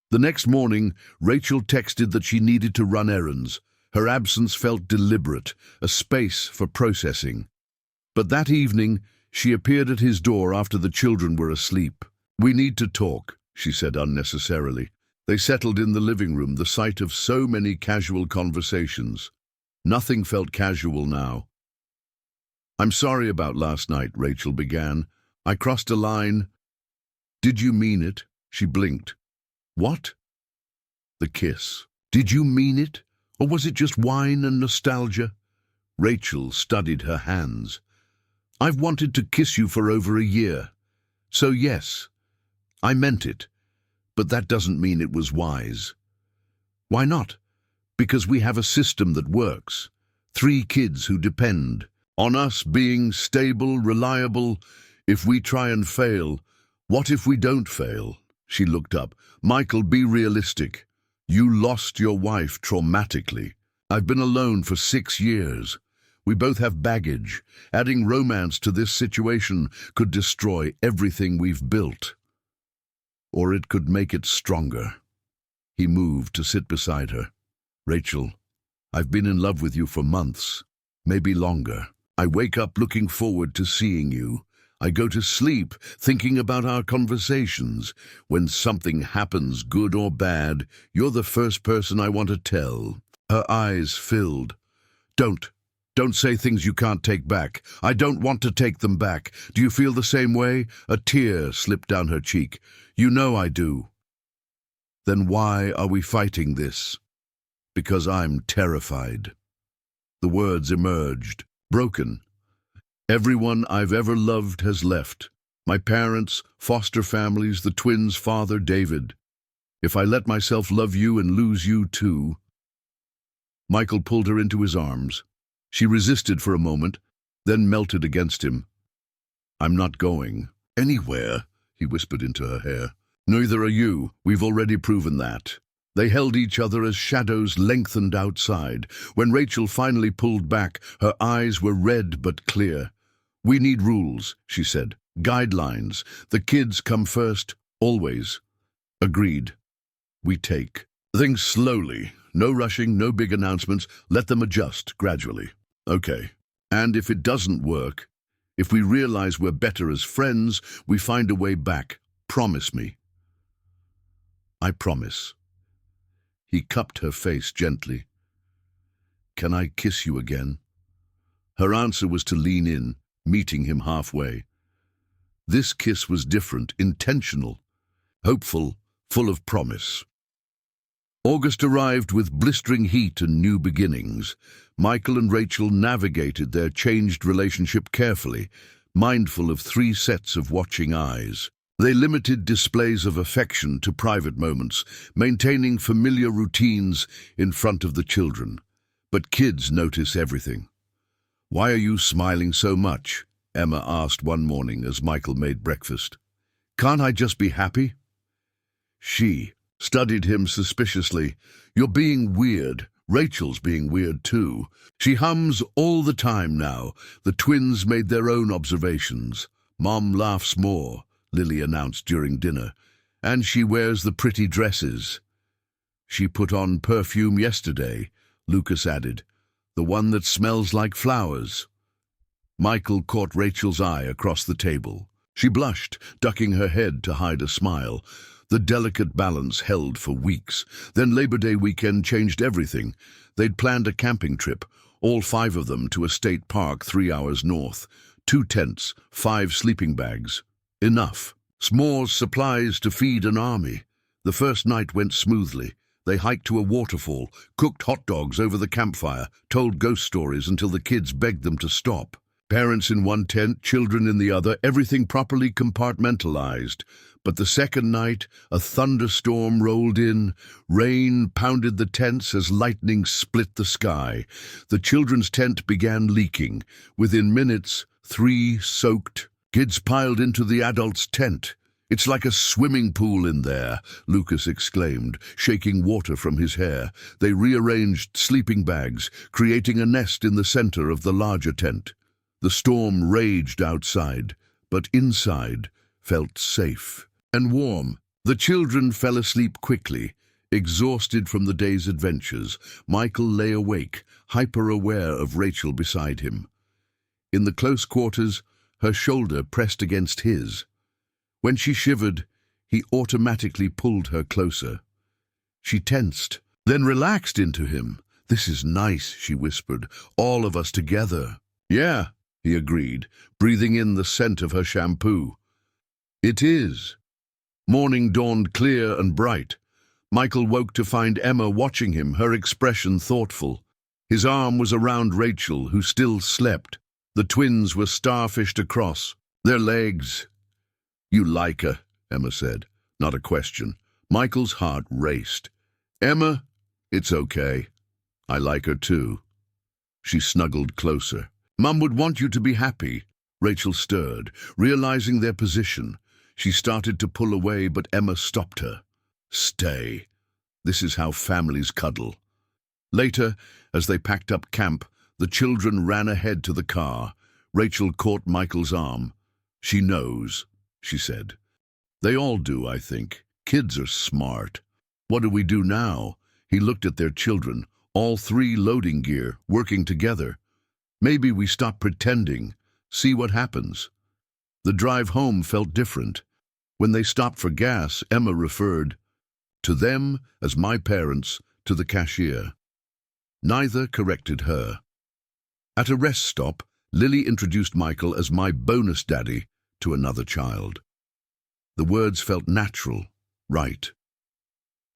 The next morning, Rachel texted that she needed to run errands. Her absence felt deliberate, a space for processing. But that evening, She appeared at his door after the children were asleep. "We need to talk," she said unnecessarily. They settled in the living room, the site of so many casual conversations. Nothing felt casual now. "I'm sorry about last night," Rachel began. "I crossed a line." "Did you mean it?" She blinked. "What?" "The kiss. Did you mean it? Or was it just wine and nostalgia?" Rachel studied her hands. "I've wanted to kiss you for over a year. So yes, I meant it. But that doesn't mean it was wise." "Why not?" "Because we have a system that works. 3 kids who depend on us being stable, reliable. If we try and fail, what if we don't fail?" She looked up. "Michael, be realistic. You lost your wife traumatically. I've been alone for 6 years. We both have baggage. Adding romance to this situation could destroy everything we've built. Or it could make it stronger." He moved to sit beside her. "Rachel, I've been in love with you for months, maybe longer. I wake up looking forward to seeing you. I go to sleep thinking about our conversations. When something happens, good or bad, you're the first person I want to tell." Her eyes filled. Don't say things you can't take back. I don't want to take them back. Do you feel the same way?" A tear slipped down her cheek. "You know I do." "Then why are we fighting this?" "Because I'm terrified." The words emerged, broken. "Everyone I've ever loved has left. My parents, foster families, the twins' father, David. If I let myself love you and lose you too." Michael pulled her into his arms. She resisted for a moment, then melted against him. "I'm not going anywhere," he whispered into her hair. "Neither are you. We've already proven that." They held each other as shadows lengthened outside. When Rachel finally pulled back, her eyes were red but clear. "We need rules," she said. "Guidelines. The kids come first, always." "Agreed. We take things slowly. No rushing, no big announcements. Let them adjust gradually." "Okay. And if it doesn't work, if we realize we're better as friends, we find a way back. Promise me." "I promise." He cupped her face gently. "Can I kiss you again?" Her answer was to lean in, meeting him halfway. This kiss was different, intentional, hopeful, full of promise. August arrived with blistering heat and new beginnings. Michael and Rachel navigated their changed relationship carefully, mindful of 3 sets of watching eyes. They limited displays of affection to private moments, maintaining familiar routines in front of the children. But kids notice everything. "Why are you smiling so much?" Emma asked one morning as Michael made breakfast. "Can't I just be happy?" She studied him suspiciously. "You're being weird. Rachel's being weird too. She hums all the time now." The twins made their own observations. "Mom laughs more," Lily announced during dinner. "And she wears the pretty dresses." "She put on perfume yesterday," Lucas added. "The one that smells like flowers." Michael caught Rachel's eye across the table. She blushed, ducking her head to hide a smile. The delicate balance held for weeks. Then Labor Day weekend changed everything. They'd planned a camping trip, all 5 of them to a state park 3 hours north. 2 tents, 5 sleeping bags. Enough. S'mores supplies to feed an army. The first night went smoothly. They hiked to a waterfall, cooked hot dogs over the campfire, told ghost stories until the kids begged them to stop. Parents in one tent, children in the other, everything properly compartmentalized. But the second night, a thunderstorm rolled in. Rain pounded the tents as lightning split the sky. The children's tent began leaking. Within minutes, 3 soaked kids piled into the adults' tent. "It's like a swimming pool in there," Lucas exclaimed, shaking water from his hair. They rearranged sleeping bags, creating a nest in the center of the larger tent. The storm raged outside, but inside felt safe and warm. The children fell asleep quickly, exhausted from the day's adventures. Michael lay awake, hyper-aware of Rachel beside him. In the close quarters, her shoulder pressed against his. When she shivered, he automatically pulled her closer. She tensed, then relaxed into him. "This is nice," she whispered. "All of us together." "Yeah," he agreed, breathing in the scent of her shampoo. "It is." Morning dawned clear and bright. Michael woke to find Emma watching him, her expression thoughtful. His arm was around Rachel, who still slept. The twins were starfished across, their legs. "You like her," Emma said, not a question. Michael's heart raced. "Emma, it's okay. I like her too." She snuggled closer. "Mum would want you to be happy." Rachel stirred, realizing their position. She started to pull away, but Emma stopped her. "Stay. This is how families cuddle." Later, as they packed up camp, the children ran ahead to the car. Rachel caught Michael's arm. "She knows," she said. "They all do, I think. Kids are smart. What do we do now?" He looked at their children, all three loading gear, working together. "Maybe we stop pretending, see what happens." The drive home felt different. When they stopped for gas, Emma referred to them as my parents to the cashier. Neither corrected her. At a rest stop, Lily introduced Michael as my bonus daddy to another child. The words felt natural, right.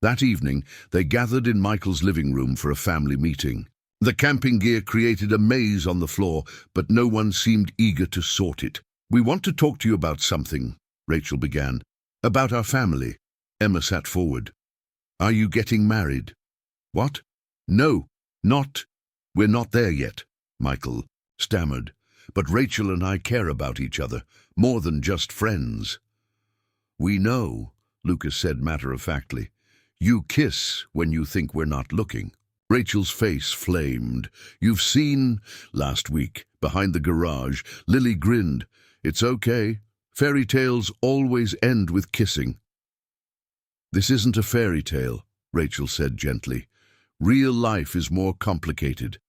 That evening, they gathered in Michael's living room for a family meeting. The camping gear created a maze on the floor, but no one seemed eager to sort it. "We want to talk to you about something," Rachel began. "About our family." Emma sat forward. "Are you getting married?" "What?" "No, not. We're not there yet," Michael stammered. "But Rachel and I care about each other, more than just friends." "We know," Lucas said matter-of-factly. "You kiss when you think we're not looking." Rachel's face flamed. "You've seen—" "Last week, behind the garage." Lily grinned. "It's okay. Fairy tales always end with kissing." "This isn't a fairy tale," Rachel said gently. "Real life is more complicated.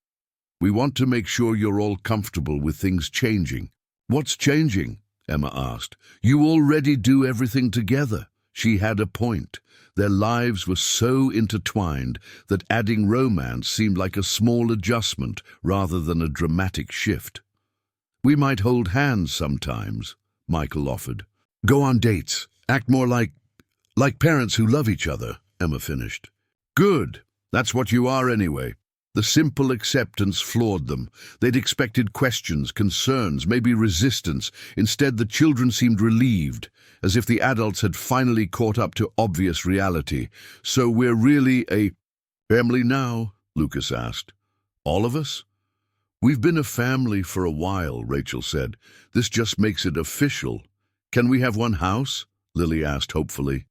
We want to make sure you're all comfortable with things changing." "What's changing?" Emma asked. "You already do everything together." She had a point. Their lives were so intertwined that adding romance seemed like a small adjustment rather than a dramatic shift. "We might hold hands sometimes," Michael offered. "Go on dates. Act more like parents who love each other," Emma finished. "Good. That's what you are anyway." The simple acceptance floored them. They'd expected questions, concerns, maybe resistance. Instead, the children seemed relieved, as if the adults had finally caught up to obvious reality. "So we're really a family now?" Lucas asked. "All of us?" "We've been a family for a while," Rachel said. "This just makes it official." "Can we have one house?" Lily asked hopefully.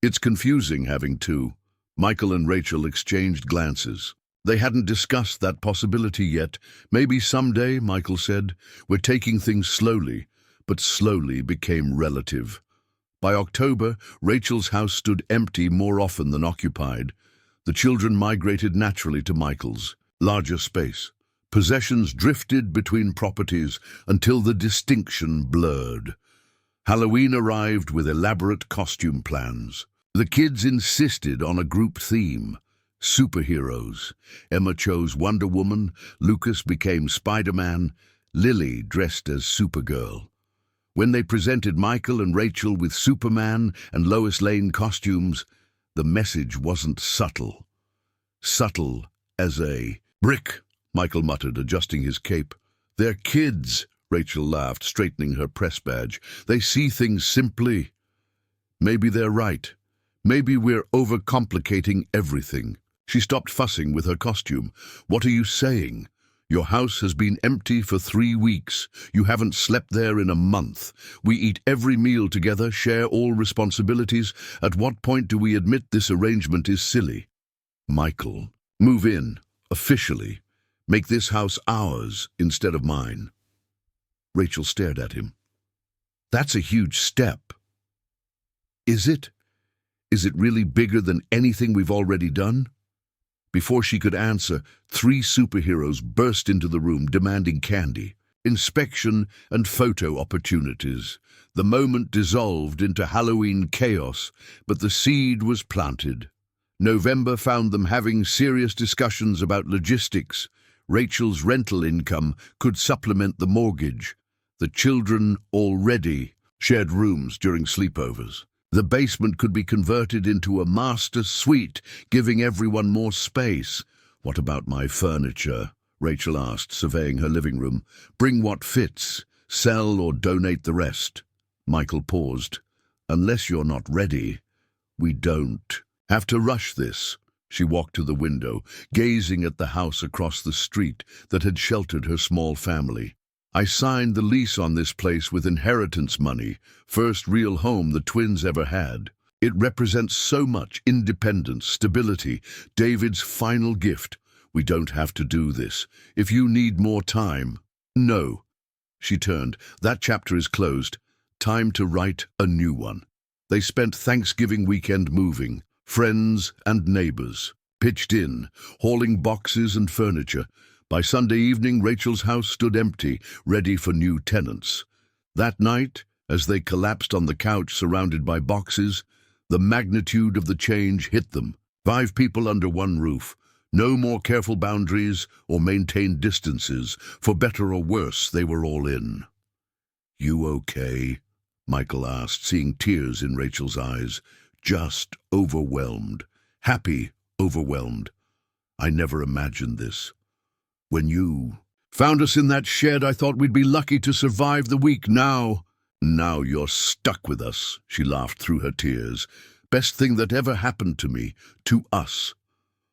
"It's confusing having two." Michael and Rachel exchanged glances. They hadn't discussed that possibility yet. "Maybe someday," Michael said. "We're taking things slowly," but slowly became relative. By October, Rachel's house stood empty more often than occupied. The children migrated naturally to Michael's, larger space. Possessions drifted between properties until the distinction blurred. Halloween arrived with elaborate costume plans. The kids insisted on a group theme. Superheroes. Emma chose Wonder Woman, Lucas became Spider-Man, Lily dressed as Supergirl. When they presented Michael and Rachel with Superman and Lois Lane costumes, the message wasn't subtle. Subtle as a brick, Michael muttered, adjusting his cape. "They're kids," Rachel laughed, straightening her press badge. "They see things simply." "Maybe they're right. Maybe we're overcomplicating everything." She stopped fussing with her costume. "What are you saying? Your house has been empty for 3 weeks. You haven't slept there in a month. We eat every meal together, share all responsibilities. At what point do we admit this arrangement is silly?" "Michael, move in, officially. Make this house ours instead of mine." Rachel stared at him. "That's a huge step." "Is it? Is it really bigger than anything we've already done?" Before she could answer, 3 superheroes burst into the room demanding candy. inspection, and photo opportunities. The moment dissolved into Halloween chaos, but the seed was planted. November found them having serious discussions about logistics. Rachel's rental income could supplement the mortgage. The children already shared rooms during sleepovers. The basement could be converted into a master suite, giving everyone more space. "What about my furniture?" Rachel asked, surveying her living room. "Bring what fits. Sell or donate the rest." Michael paused. "Unless you're not ready, we don't have to rush this." She walked to the window, gazing at the house across the street that had sheltered her small family. "I signed the lease on this place with inheritance money, first real home the twins ever had. It represents so much independence, stability, David's final gift. We don't have to do this. If you need more time—" "No." She turned. "That chapter is closed. Time to write a new one." They spent Thanksgiving weekend moving. Friends and neighbors pitched in, hauling boxes and furniture. By Sunday evening, Rachel's house stood empty, ready for new tenants. That night, as they collapsed on the couch surrounded by boxes, the magnitude of the change hit them. 5 people under one roof. No more careful boundaries or maintained distances. For better or worse, they were all in. "You okay?" Michael asked, seeing tears in Rachel's eyes. "Just overwhelmed. Happy, overwhelmed. I never imagined this. When you found us in that shed, I thought we'd be lucky to survive the week. Now you're stuck with us," she laughed through her tears. "Best thing that ever happened to me, to us."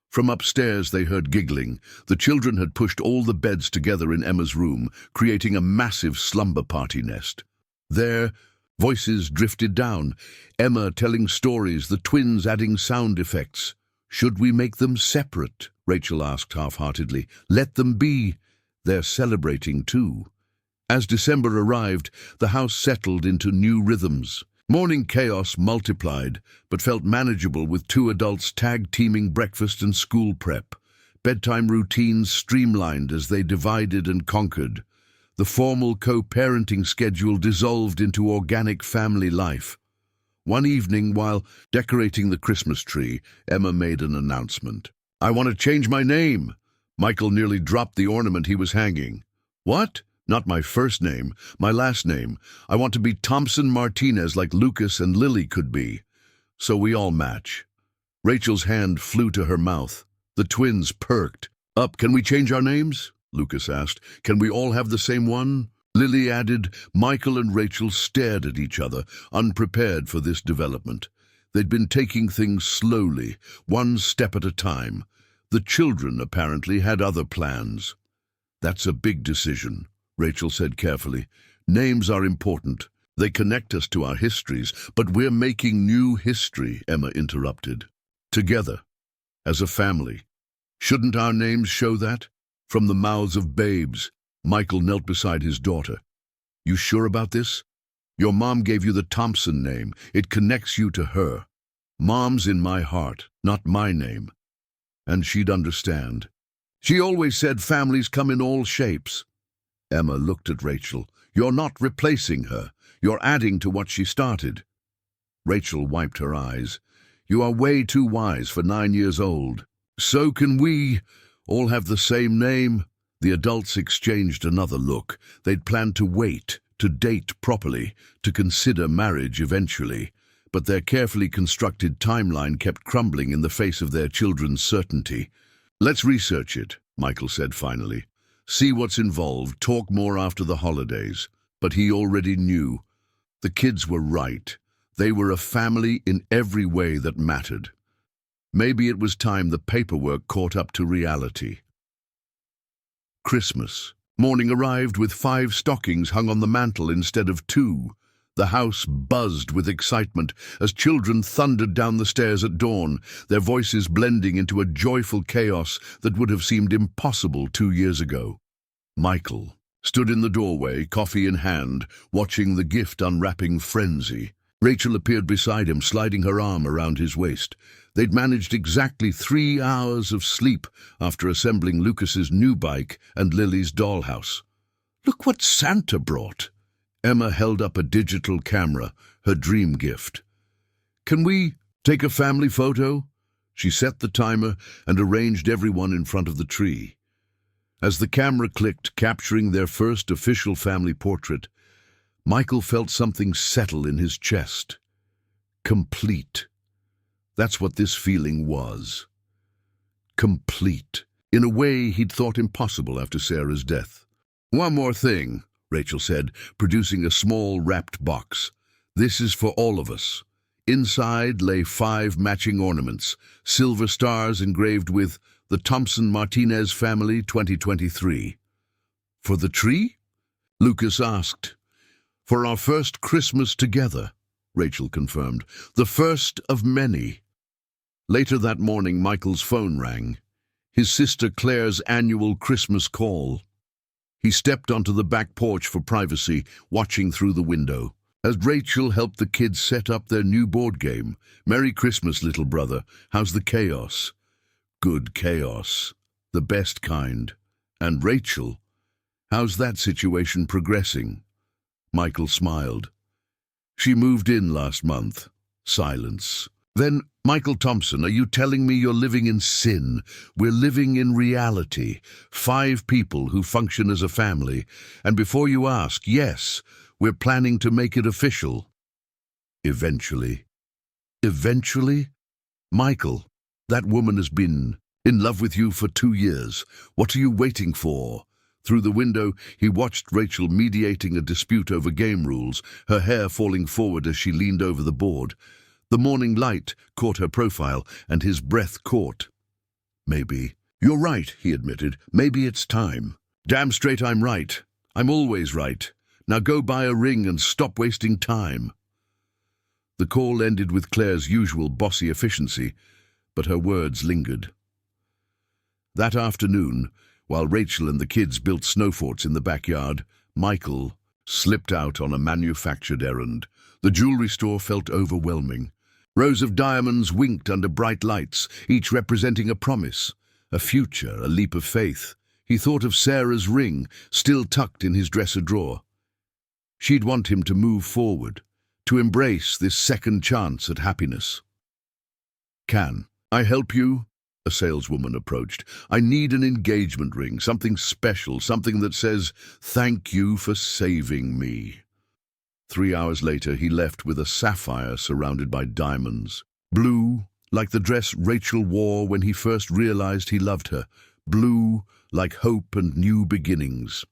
From upstairs they heard giggling. The children had pushed all the beds together in Emma's room, creating a massive slumber party nest. There, voices drifted down, Emma telling stories, the twins adding sound effects. "Should we make them separate?" Rachel asked half-heartedly. "Let them be. They're celebrating too." As December arrived, the house settled into new rhythms. Morning chaos multiplied, but felt manageable with 2 adults tag-teaming breakfast and school prep. Bedtime routines streamlined as they divided and conquered. The formal co-parenting schedule dissolved into organic family life. One evening, while decorating the Christmas tree, Emma made an announcement. "I want to change my name." Michael nearly dropped the ornament he was hanging. "What?" "Not my first name, my last name. I want to be Thompson Martinez like Lucas and Lily could be. So we all match." Rachel's hand flew to her mouth. The twins perked. "Up, can we change our names?" Lucas asked. "Can we all have the same one?" Lily added. Michael and Rachel stared at each other, unprepared for this development. They'd been taking things slowly, one step at a time. The children, apparently, had other plans. "That's a big decision," Rachel said carefully. "Names are important. They connect us to our histories, but we're making new history," Emma interrupted. "Together, as a family. Shouldn't our names show that?" From the mouths of babes, Michael knelt beside his daughter. "You sure about this? Your mom gave you the Thompson name. It connects you to her. Mom's in my heart, not my name." And she'd understand. "She always said families come in all shapes." Emma looked at Rachel. "You're not replacing her. You're adding to what she started." Rachel wiped her eyes. "You are way too wise for 9 years old." "So can we all have the same name?" The adults exchanged another look. They'd planned to wait, to date properly, to consider marriage eventually. But their carefully constructed timeline kept crumbling in the face of their children's certainty. "Let's research it," Michael said finally. "See what's involved, talk more after the holidays." But he already knew. The kids were right. They were a family in every way that mattered. Maybe it was time the paperwork caught up to reality. Christmas. Morning arrived with 5 stockings hung on the mantel instead of 2. The house buzzed with excitement as children thundered down the stairs at dawn, their voices blending into a joyful chaos that would have seemed impossible 2 years ago. Michael stood in the doorway, coffee in hand, watching the gift unwrapping frenzy. Rachel appeared beside him, sliding her arm around his waist. They'd managed exactly 3 hours of sleep after assembling Lucas's new bike and Lily's dollhouse. Look what Santa brought. Emma held up a digital camera, her dream gift. Can we take a family photo? She set the timer and arranged everyone in front of the tree. As the camera clicked, capturing their first official family portrait, Michael felt something settle in his chest. Complete. That's what this feeling was. Complete. In a way he'd thought impossible after Sarah's death. One more thing, Rachel said, producing a small wrapped box. This is for all of us. Inside lay 5 matching ornaments, silver stars engraved with the Thompson-Martinez family 2023. For the tree? Lucas asked. For our first Christmas together, Rachel confirmed. The first of many. Later that morning, Michael's phone rang. His sister Claire's annual Christmas call. He stepped onto the back porch for privacy, watching through the window. As Rachel helped the kids set up their new board game, Merry Christmas, little brother. How's the chaos? Good chaos. The best kind. And Rachel, how's that situation progressing? Michael smiled. She moved in last month. Silence. Then, Michael Thompson, are you telling me you're living in sin? We're living in reality. 5 people who function as a family. And before you ask, yes, we're planning to make it official. Eventually. Eventually? Michael, that woman has been in love with you for 2 years. What are you waiting for? Through the window, he watched Rachel mediating a dispute over game rules, her hair falling forward as she leaned over the board. The morning light caught her profile, and his breath caught. Maybe. You're right, he admitted. Maybe it's time. Damn straight I'm right. I'm always right. Now go buy a ring and stop wasting time. The call ended with Claire's usual bossy efficiency, but her words lingered. That afternoon, while Rachel and the kids built snow forts in the backyard, Michael slipped out on a manufactured errand. The jewelry store felt overwhelming. Rows of diamonds winked under bright lights, each representing a promise, a future, a leap of faith. He thought of Sarah's ring, still tucked in his dresser drawer. She'd want him to move forward, to embrace this second chance at happiness. Can I help you? A saleswoman approached. I need an engagement ring, something special, something that says, thank you for saving me. 3 hours later, he left with a sapphire surrounded by diamonds. Blue, like the dress Rachel wore when he first realized he loved her. Blue, like hope and new beginnings.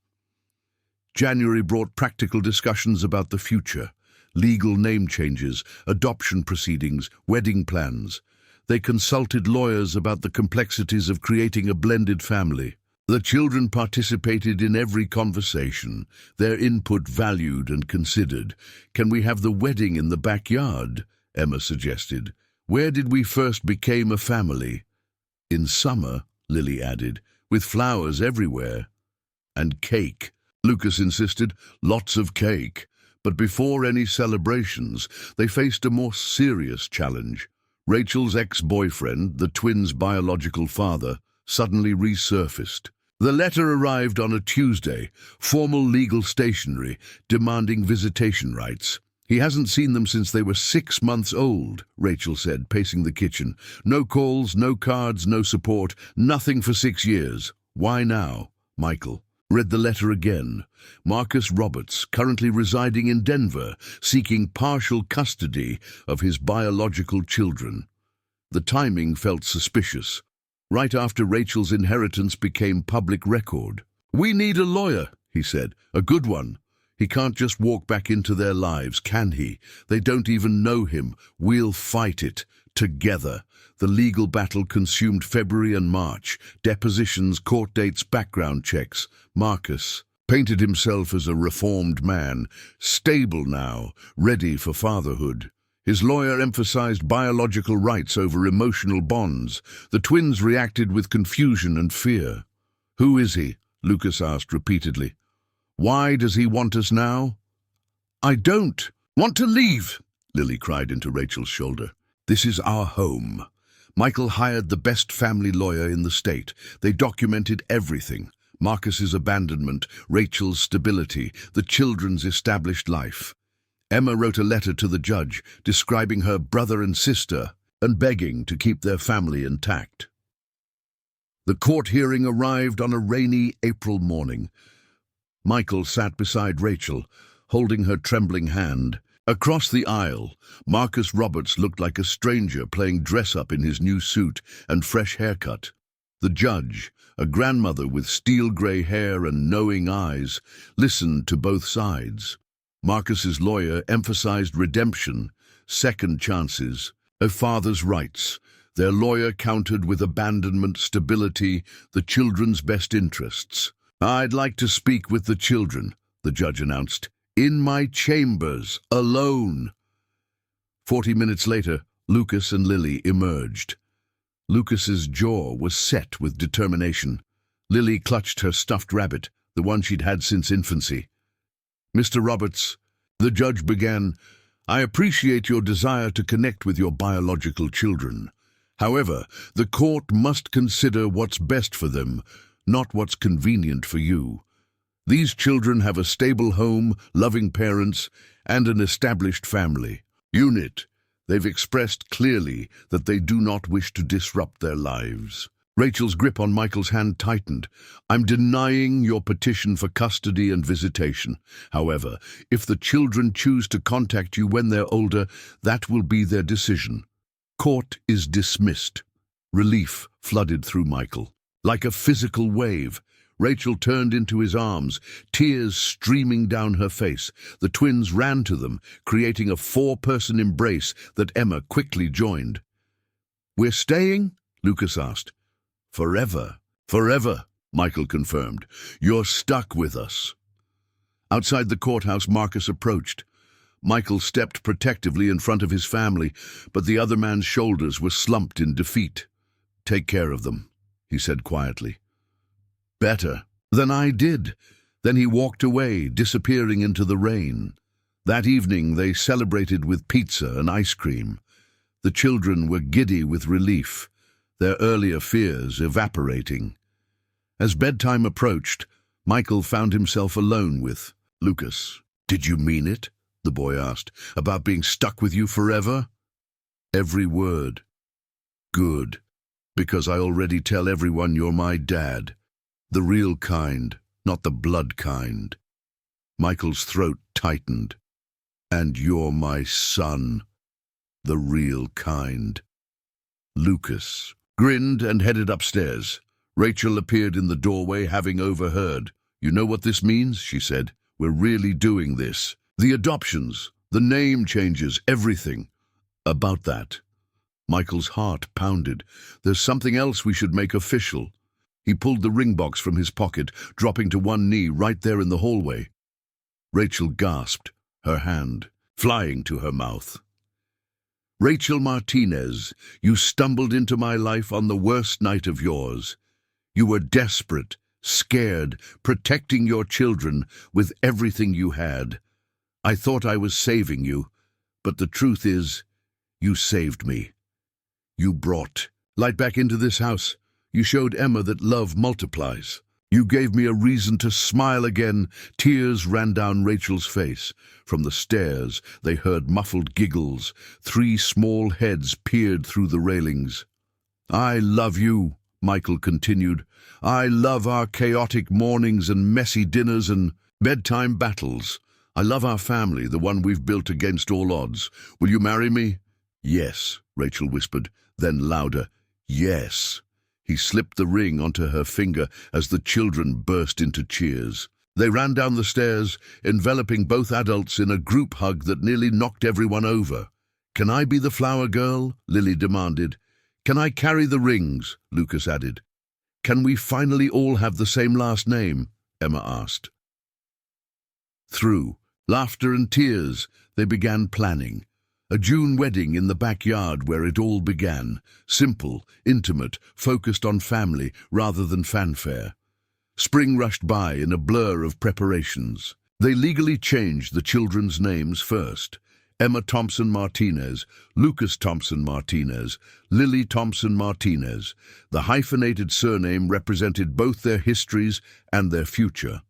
January brought practical discussions about the future, legal name changes, adoption proceedings, wedding plans. They consulted lawyers about the complexities of creating a blended family. The children participated in every conversation, their input valued and considered. Can we have the wedding in the backyard? Emma suggested. Where did we first become a family? In summer, Lily added, with flowers everywhere. And cake, Lucas insisted, lots of cake. But before any celebrations, they faced a more serious challenge. Rachel's ex-boyfriend, the twins' biological father, suddenly resurfaced. The letter arrived on a Tuesday, formal legal stationery, demanding visitation rights. He hasn't seen them since they were 6 months old, Rachel said, pacing the kitchen. No calls, no cards, no support, nothing for 6 years. Why now? Michael read the letter again. Marcus Roberts, currently residing in Denver, seeking partial custody of his biological children. The timing felt suspicious. Right after Rachel's inheritance became public record. We need a lawyer, he said, a good one. He can't just walk back into their lives, can he? They don't even know him. We'll fight it, together. The legal battle consumed February and March. Depositions, court dates, background checks. Marcus painted himself as a reformed man, stable now, ready for fatherhood. His lawyer emphasized biological rights over emotional bonds. The twins reacted with confusion and fear. Who is he? Lucas asked repeatedly. Why does he want us now? I don't want to leave, Lily cried into Rachel's shoulder. This is our home. Michael hired the best family lawyer in the state. They documented everything. Marcus's abandonment, Rachel's stability, the children's established life. Emma wrote a letter to the judge describing her brother and sister and begging to keep their family intact. The court hearing arrived on a rainy April morning. Michael sat beside Rachel, holding her trembling hand. Across the aisle, Marcus Roberts looked like a stranger playing dress-up in his new suit and fresh haircut. The judge, a grandmother with steel-grey hair and knowing eyes, listened to both sides. Marcus's lawyer emphasized redemption, second chances, a father's rights. Their lawyer countered with abandonment, stability, the children's best interests. "I'd like to speak with the children," the judge announced. "In my chambers, alone." 40 minutes later, Lucas and Lily emerged. Lucas's jaw was set with determination. Lily clutched her stuffed rabbit, the one she'd had since infancy. "Mr. Roberts," the judge began, "I appreciate your desire to connect with your biological children. However, the court must consider what's best for them, not what's convenient for you. These children have a stable home, loving parents, and an established family unit. They've expressed clearly that they do not wish to disrupt their lives." Rachel's grip on Michael's hand tightened. "I'm denying your petition for custody and visitation. However, if the children choose to contact you when they're older, that will be their decision." Court is dismissed. Relief flooded through Michael. Like a physical wave, Rachel turned into his arms, tears streaming down her face. The twins ran to them, creating a four-person embrace that Emma quickly joined. "We're staying?" Lucas asked. "Forever." "Forever," Michael confirmed. "You're stuck with us." Outside the courthouse, Marcus approached. Michael stepped protectively in front of his family, but the other man's shoulders were slumped in defeat. "Take care of them," he said quietly. "Better than I did." Then he walked away, disappearing into the rain. That evening they celebrated with pizza and ice cream. The children were giddy with relief, their earlier fears evaporating. As bedtime approached, Michael found himself alone with Lucas. "Did you mean it?" the boy asked. "About being stuck with you forever?" "Every word." "Good, because I already tell everyone you're my dad. The real kind, not the blood kind." Michael's throat tightened. "And you're my son. The real kind." Lucas grinned and headed upstairs. Rachel appeared in the doorway, having overheard. "You know what this means?" she said. "We're really doing this. The adoptions, the name changes, everything." "About that." Michael's heart pounded. "There's something else we should make official." He pulled the ring box from his pocket, dropping to one knee right there in the hallway. Rachel gasped, her hand flying to her mouth. "Rachel Martinez, you stumbled into my life on the worst night of yours. You were desperate, scared, protecting your children with everything you had. I thought I was saving you, but the truth is, you saved me. You brought light back into this house. You showed Emma that love multiplies. You gave me a reason to smile again." Tears ran down Rachel's face. From the stairs, they heard muffled giggles. 3 small heads peered through the railings. "I love you," Michael continued. "I love our chaotic mornings and messy dinners and bedtime battles. I love our family, the one we've built against all odds. Will you marry me?" "Yes," Rachel whispered, then louder, "Yes." He slipped the ring onto her finger as the children burst into cheers. They ran down the stairs, enveloping both adults in a group hug that nearly knocked everyone over. "Can I be the flower girl?" Lily demanded. "Can I carry the rings?" Lucas added. "Can we finally all have the same last name?" Emma asked. Through laughter and tears, they began planning. A June wedding in the backyard where it all began. Simple, intimate, focused on family rather than fanfare. Spring rushed by in a blur of preparations. They legally changed the children's names first. Emma Thompson Martinez, Lucas Thompson Martinez, Lily Thompson Martinez. The hyphenated surname represented both their histories and their future.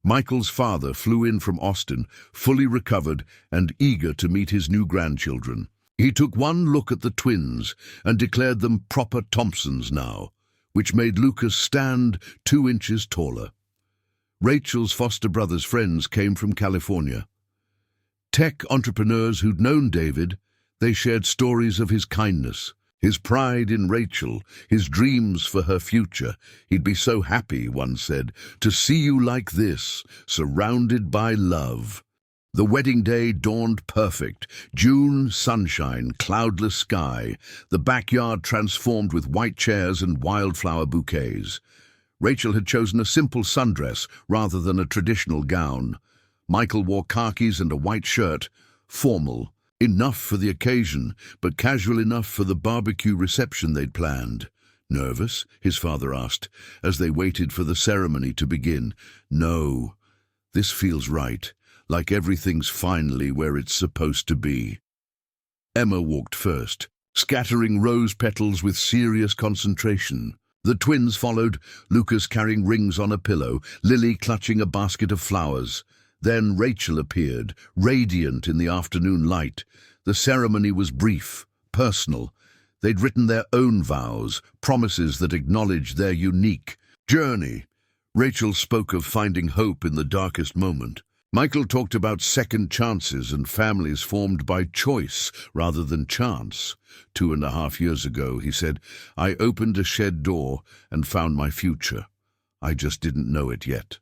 Michael's father flew in from Austin, fully recovered and eager to meet his new grandchildren. He took one look at the twins and declared them proper Thompsons now, which made Lucas stand 2 inches taller. Rachel's foster brother's friends came from California. Tech entrepreneurs who'd known David, they shared stories of his kindness, his pride in Rachel, his dreams for her future. He'd be so happy, one said, to see you like this, surrounded by love. The wedding day dawned perfect. June, sunshine, cloudless sky. The backyard transformed with white chairs and wildflower bouquets. Rachel had chosen a simple sundress rather than a traditional gown. Michael wore khakis and a white shirt, formal, enough for the occasion, but casual enough for the barbecue reception they'd planned. Nervous? His father asked, as they waited for the ceremony to begin. No, this feels right, like everything's finally where it's supposed to be. Emma walked first, scattering rose petals with serious concentration. The twins followed, Lucas carrying rings on a pillow, Lily clutching a basket of flowers. Then Rachel appeared, radiant in the afternoon light. The ceremony was brief, personal. They'd written their own vows, promises that acknowledged their unique journey. Rachel spoke of finding hope in the darkest moment. Michael talked about second chances and families formed by choice rather than chance. 2.5 years ago, he said, I opened a shed door and found my future. I just didn't know it yet.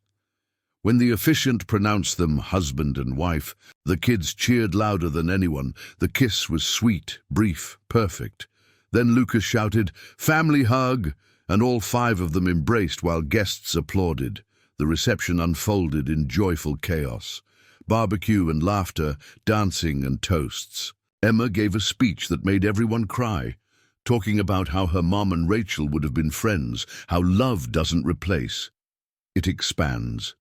When the officiant pronounced them husband and wife, the kids cheered louder than anyone. The kiss was sweet, brief, perfect. Then Lucas shouted, "Family hug!" and all 5 of them embraced while guests applauded. The reception unfolded in joyful chaos. Barbecue and laughter, dancing and toasts. Emma gave a speech that made everyone cry, talking about how her mom and Rachel would have been friends, how love doesn't replace, it expands.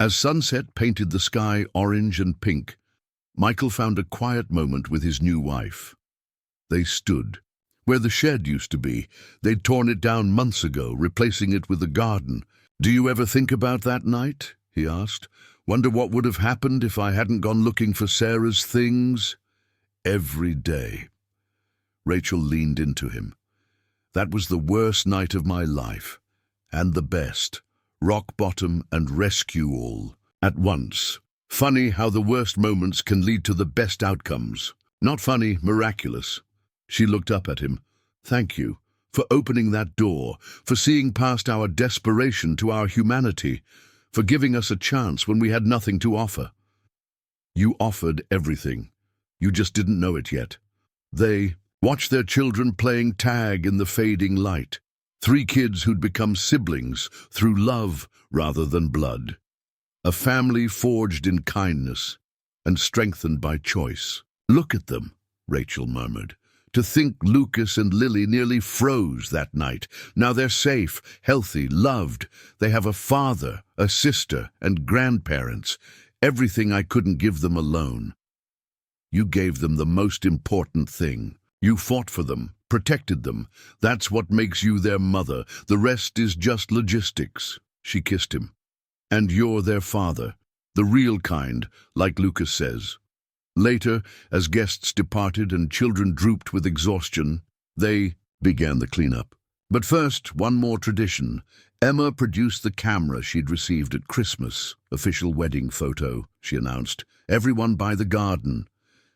As sunset painted the sky orange and pink, Michael found a quiet moment with his new wife. They stood. Where the shed used to be, they'd torn it down months ago, replacing it with a garden. "Do you ever think about that night?" he asked. "Wonder what would have happened if I hadn't gone looking for Sarah's things?" "Every day." Rachel leaned into him. "That was the worst night of my life, and the best. Rock bottom and rescue all at once. Funny how the worst moments can lead to the best outcomes. Not funny, miraculous." She looked up at him. "Thank you for opening that door, for seeing past our desperation to our humanity, for giving us a chance when we had nothing to offer. You offered everything. You just didn't know it yet." They watched their children playing tag in the fading light. 3 kids who'd become siblings through love rather than blood. A family forged in kindness and strengthened by choice. "Look at them," Rachel murmured. "To think Lucas and Lily nearly froze that night. Now they're safe, healthy, loved. They have a father, a sister, and grandparents. Everything I couldn't give them alone. You gave them the most important thing. You fought for them, protected them. That's what makes you their mother. The rest is just logistics." She kissed him. "And you're their father, the real kind, like Lucas says." Later, as guests departed and children drooped with exhaustion, they began the cleanup. But first, one more tradition. Emma produced the camera she'd received at Christmas. "Official wedding photo," she announced. "Everyone by the garden."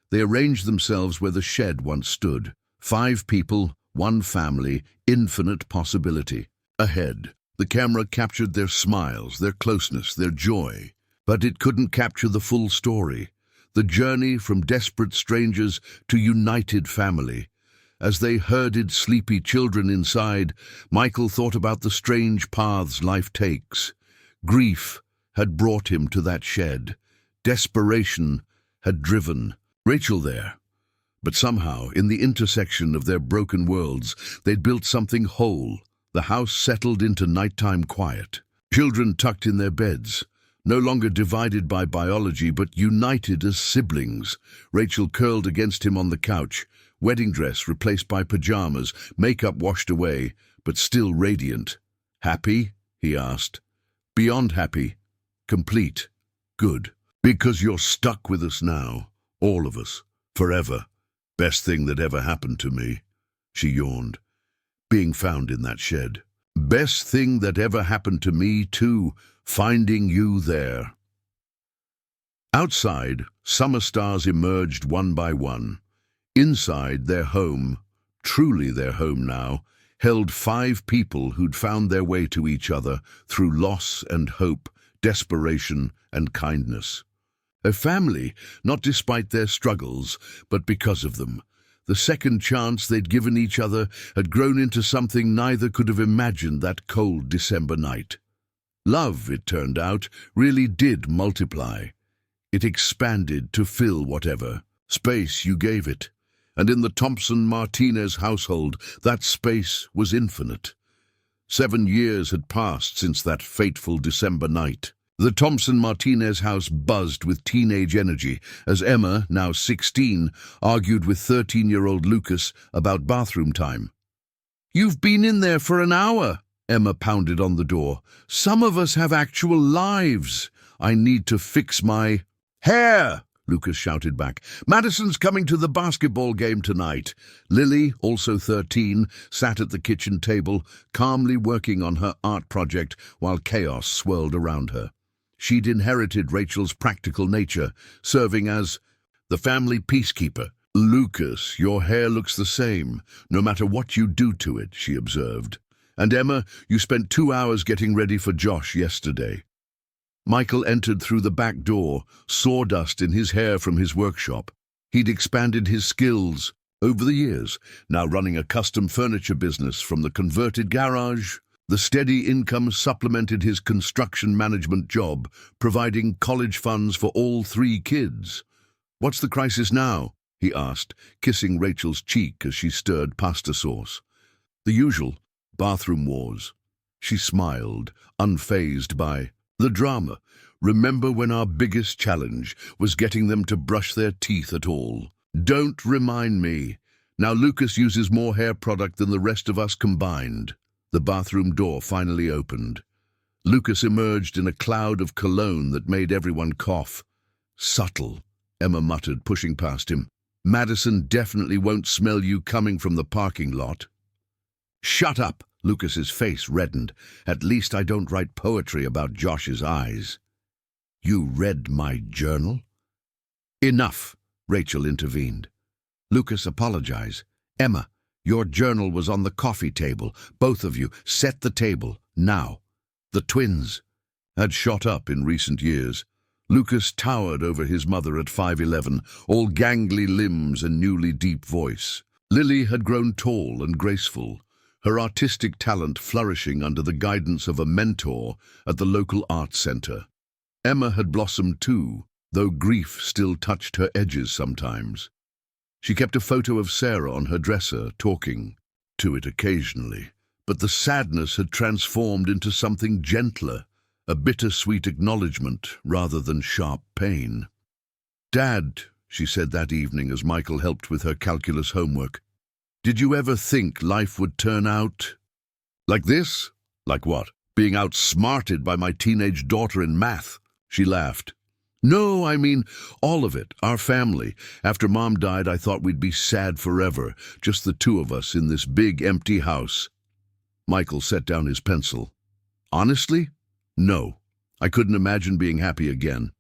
They arranged themselves where the shed once stood. 5 people, 1 family, infinite possibility. Ahead, the camera captured their smiles, their closeness, their joy. But it couldn't capture the full story. The journey from desperate strangers to united family. As they herded sleepy children inside, Michael thought about the strange paths life takes. Grief had brought him to that shed. Desperation had driven Rachel there. But somehow, in the intersection of their broken worlds, they'd built something whole. The house settled into nighttime quiet. Children tucked in their beds. no longer divided by biology but united as siblings. Rachel curled against him on the couch, wedding dress replaced by pajamas, makeup washed away, but still radiant. "Happy?" he asked. "Beyond happy. Complete. Good. Because you're stuck with us now. All of us. Forever. Best thing that ever happened to me." She yawned. "Being found in that shed. Best thing that ever happened to me, too. Finding you there." Outside, summer stars emerged one by one. Inside, their home, truly their home now, held 5 people who'd found their way to each other through loss and hope, desperation and kindness. A family, not despite their struggles, but because of them. The second chance they'd given each other had grown into something neither could have imagined that cold December night. Love, it turned out, really did multiply. It expanded to fill whatever space you gave it. And in the Thompson-Martinez household, that space was infinite. 7 years had passed since that fateful December night. The Thompson-Martinez house buzzed with teenage energy as Emma, now 16, argued with 13-year-old Lucas about bathroom time. "You've been in there for an hour," Emma pounded on the door. "Some of us have actual lives. I need to fix my hair," Lucas shouted back. "Madison's coming to the basketball game tonight." Lily, also 13, sat at the kitchen table, calmly working on her art project while chaos swirled around her. She'd inherited Rachel's practical nature, serving as the family peacekeeper. "Lucas, your hair looks the same, no matter what you do to it," she observed. "And Emma, you spent 2 hours getting ready for Josh yesterday." Michael entered through the back door, sawdust in his hair from his workshop. He'd expanded his skills over the years, now running a custom furniture business from the converted garage. The steady income supplemented his construction management job, providing college funds for all 3 kids. "What's the crisis now?" he asked, kissing Rachel's cheek as she stirred pasta sauce. "The usual. Bathroom wars." She smiled, unfazed by the drama. "Remember when our biggest challenge was getting them to brush their teeth at all? Don't remind me. Now Lucas uses more hair product than the rest of us combined." The bathroom door finally opened. Lucas emerged in a cloud of cologne that made everyone cough. "Subtle," Emma muttered, pushing past him. "Madison definitely won't smell you coming from the parking lot." "Shut up!" Lucas's face reddened. "At least I don't write poetry about Josh's eyes." "You read my journal?" "Enough," Rachel intervened. Lucas apologized. "Emma, your journal was on the coffee table. Both of you, set the table, now." The twins had shot up in recent years. Lucas towered over his mother at 5'11", all gangly limbs and newly deep voice. Lily had grown tall and graceful, her artistic talent flourishing under the guidance of a mentor at the local arts center. Emma had blossomed too, though grief still touched her edges sometimes. She kept a photo of Sarah on her dresser, talking to it occasionally, but the sadness had transformed into something gentler, a bittersweet acknowledgement rather than sharp pain. "Dad," she said that evening as Michael helped with her calculus homework, "did you ever think life would turn out like this?" "Like what? Being outsmarted by my teenage daughter in math?" She laughed. "No, I mean all of it, our family. After Mom died, I thought we'd be sad forever, just the 2 of us in this big empty house." Michael set down his pencil. "Honestly? No. I couldn't imagine being happy again.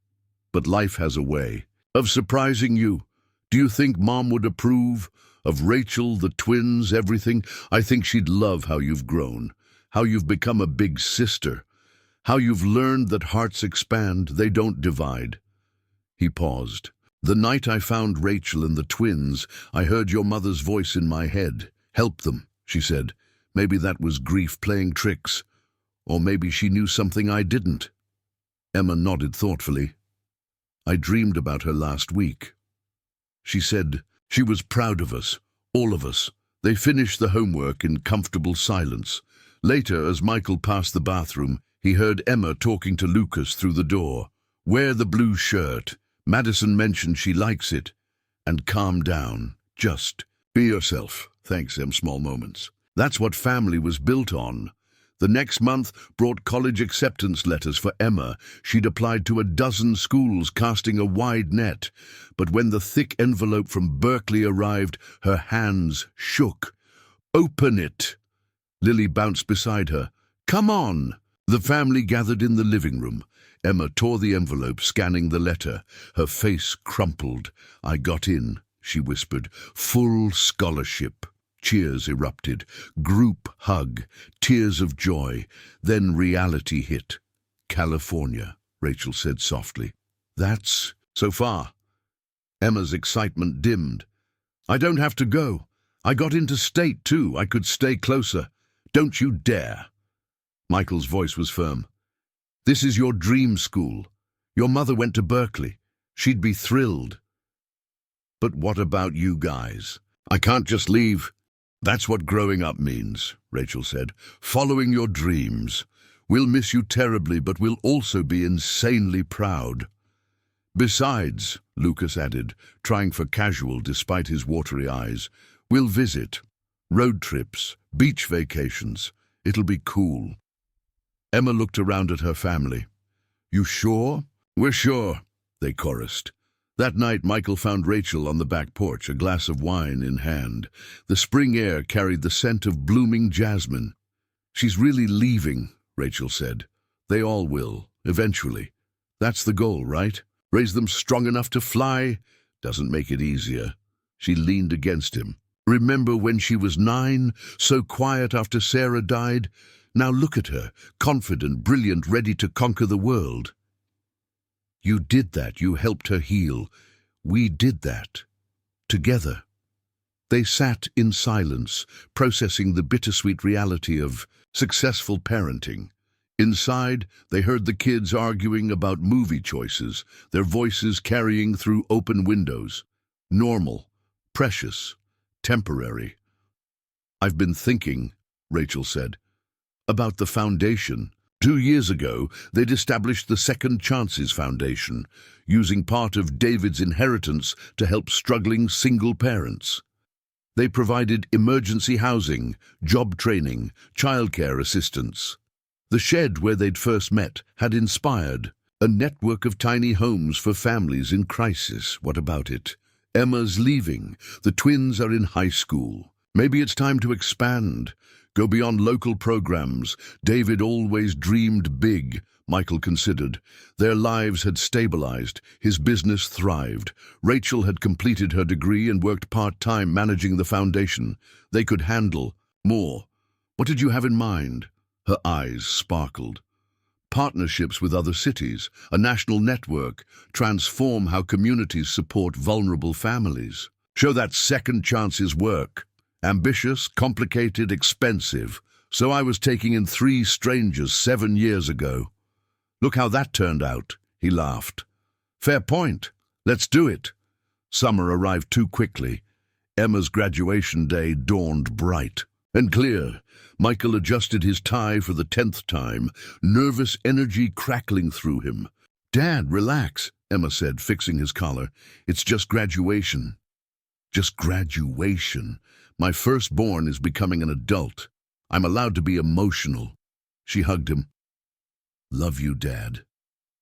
But life has a way of surprising you. Do you think Mom would approve? Of Rachel, the twins, everything? I think she'd love how you've grown, how you've become a big sister, how you've learned that hearts expand, they don't divide." He paused. "The night I found Rachel and the twins, I heard your mother's voice in my head. Help them," she said. "Maybe that was grief playing tricks. Or maybe she knew something I didn't." Emma nodded thoughtfully. "I dreamed about her last week." She said she was proud of us, all of us. They finished the homework in comfortable silence. Later, as Michael passed the bathroom, He heard Emma talking to Lucas through the door. Wear the blue shirt. Madison mentioned she likes it. And calm down. Just be yourself. Thanks, them small moments. That's what family was built on. The next month brought college acceptance letters for Emma. She'd applied to a dozen schools, casting a wide net. But when the thick envelope from Berkeley arrived, her hands shook. Open it! Lily bounced beside her. Come on! The family gathered in the living room. Emma tore the envelope, scanning the letter. Her face crumpled. I got in, she whispered. Full scholarship. Cheers erupted. Group hug. Tears of joy. Then reality hit. California, Rachel said softly. That's so far. Emma's excitement dimmed. I don't have to go. I got into state too. I could stay closer. Don't you dare. Michael's voice was firm. This is your dream school. Your mother went to Berkeley. She'd be thrilled. But what about you guys? I can't just leave. That's what growing up means, Rachel said. Following your dreams. We'll miss you terribly, but we'll also be insanely proud. Besides, Lucas added, trying for casual despite his watery eyes, we'll visit. Road trips, beach vacations. It'll be cool. Emma looked around at her family. You sure? We're sure, they chorused. That night, Michael found Rachel on the back porch, a glass of wine in hand. The spring air carried the scent of blooming jasmine. She's really leaving, Rachel said. They all will, eventually. That's the goal, right? Raise them strong enough to fly? Doesn't make it easier. She leaned against him. Remember when she was 9, so quiet after Sarah died? Now look at her, confident, brilliant, ready to conquer the world. You did that. You helped her heal. We did that. Together. They sat in silence, processing the bittersweet reality of successful parenting. Inside, they heard the kids arguing about movie choices, their voices carrying through open windows. Normal, precious, temporary. I've been thinking, Rachel said, about the foundation. 2 years ago, they'd established the Second Chances Foundation, using part of David's inheritance to help struggling single parents. They provided emergency housing, job training, childcare assistance. The shed where they'd first met had inspired a network of tiny homes for families in crisis. What about it? Emma's leaving. The twins are in high school. Maybe it's time to expand. Go beyond local programs. David always dreamed big, Michael considered. Their lives had stabilized. His business thrived. Rachel had completed her degree and worked part-time managing the foundation. They could handle more. What did you have in mind? Her eyes sparkled. Partnerships with other cities, a national network, transform how communities support vulnerable families. Show that second chances work. Ambitious, complicated, expensive. So I was taking in 3 strangers 7 years ago. Look how that turned out, he laughed. Fair point. Let's do it. Summer arrived too quickly. Emma's graduation day dawned bright and clear. Michael adjusted his tie for the 10th time, nervous energy crackling through him. Dad, relax, Emma said, fixing his collar. It's just graduation. Just graduation. My firstborn is becoming an adult. I'm allowed to be emotional. She hugged him. Love you, Dad.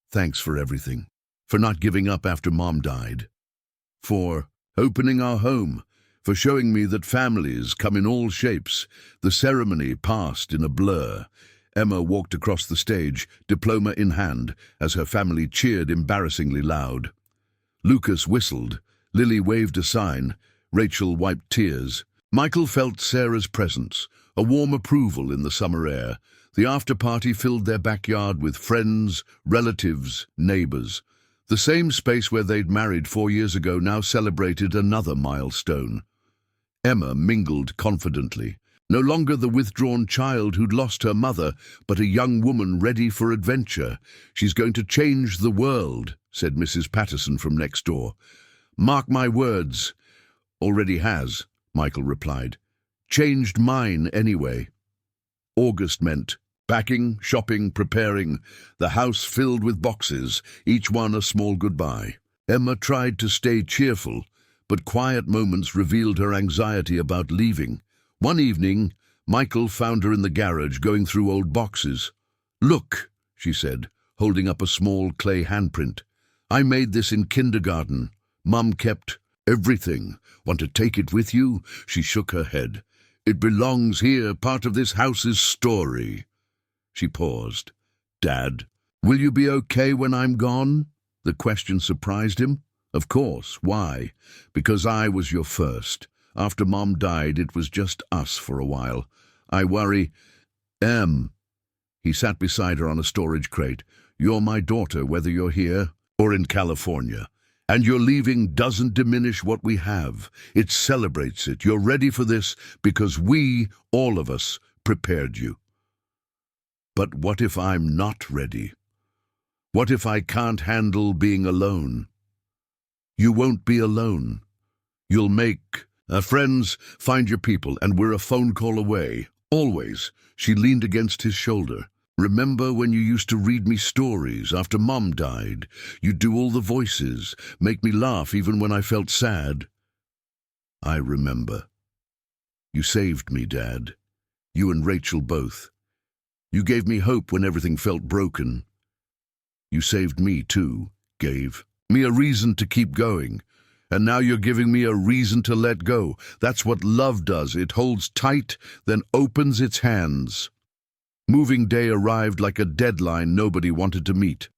Thanks for everything. For not giving up after Mom died. For opening our home. For showing me that families come in all shapes. The ceremony passed in a blur. Emma walked across the stage, diploma in hand, as her family cheered embarrassingly loud. Lucas whistled. Lily waved a sign. Rachel wiped tears. Michael felt Sarah's presence, a warm approval in the summer air. The after-party filled their backyard with friends, relatives, neighbors. The same space where they'd married 4 years ago now celebrated another milestone. Emma mingled confidently. No longer the withdrawn child who'd lost her mother, but a young woman ready for adventure. She's going to change the world, said Mrs. Patterson from next door. Mark my words. Already has, Michael replied. Changed mine anyway. August meant Packing, shopping, preparing, the house filled with boxes, each one a small goodbye. Emma tried to stay cheerful, but quiet moments revealed her anxiety about leaving. One evening, Michael found her in the garage going through old boxes. "Look," she said, holding up a small clay handprint. "I made this in kindergarten. Mum kept everything. Want to take it with you?" She shook her head. "It belongs here, part of this house's story." She paused. "Dad, will you be okay when I'm gone?" The question surprised him. "Of course. Why?" "Because I was your first. After Mom died, it was just us for a while. I worry." He sat beside her on a storage crate. "You're my daughter, whether you're here or in California. And your leaving doesn't diminish what we have. It celebrates it. You're ready for this because we, all of us, prepared you." "But what if I'm not ready? What if I can't handle being alone?" "You won't be alone. You'll make friends, find your people, and we're a phone call away. Always." She leaned against his shoulder. "Remember when you used to read me stories after Mom died? You'd do all the voices, make me laugh even when I felt sad." "I remember. You saved me, Dad. You and Rachel both. You gave me hope when everything felt broken. You saved me too, gave me a reason to keep going. And now you're giving me a reason to let go. That's what love does. It holds tight, then opens its hands." Moving day arrived like a deadline nobody wanted to meet.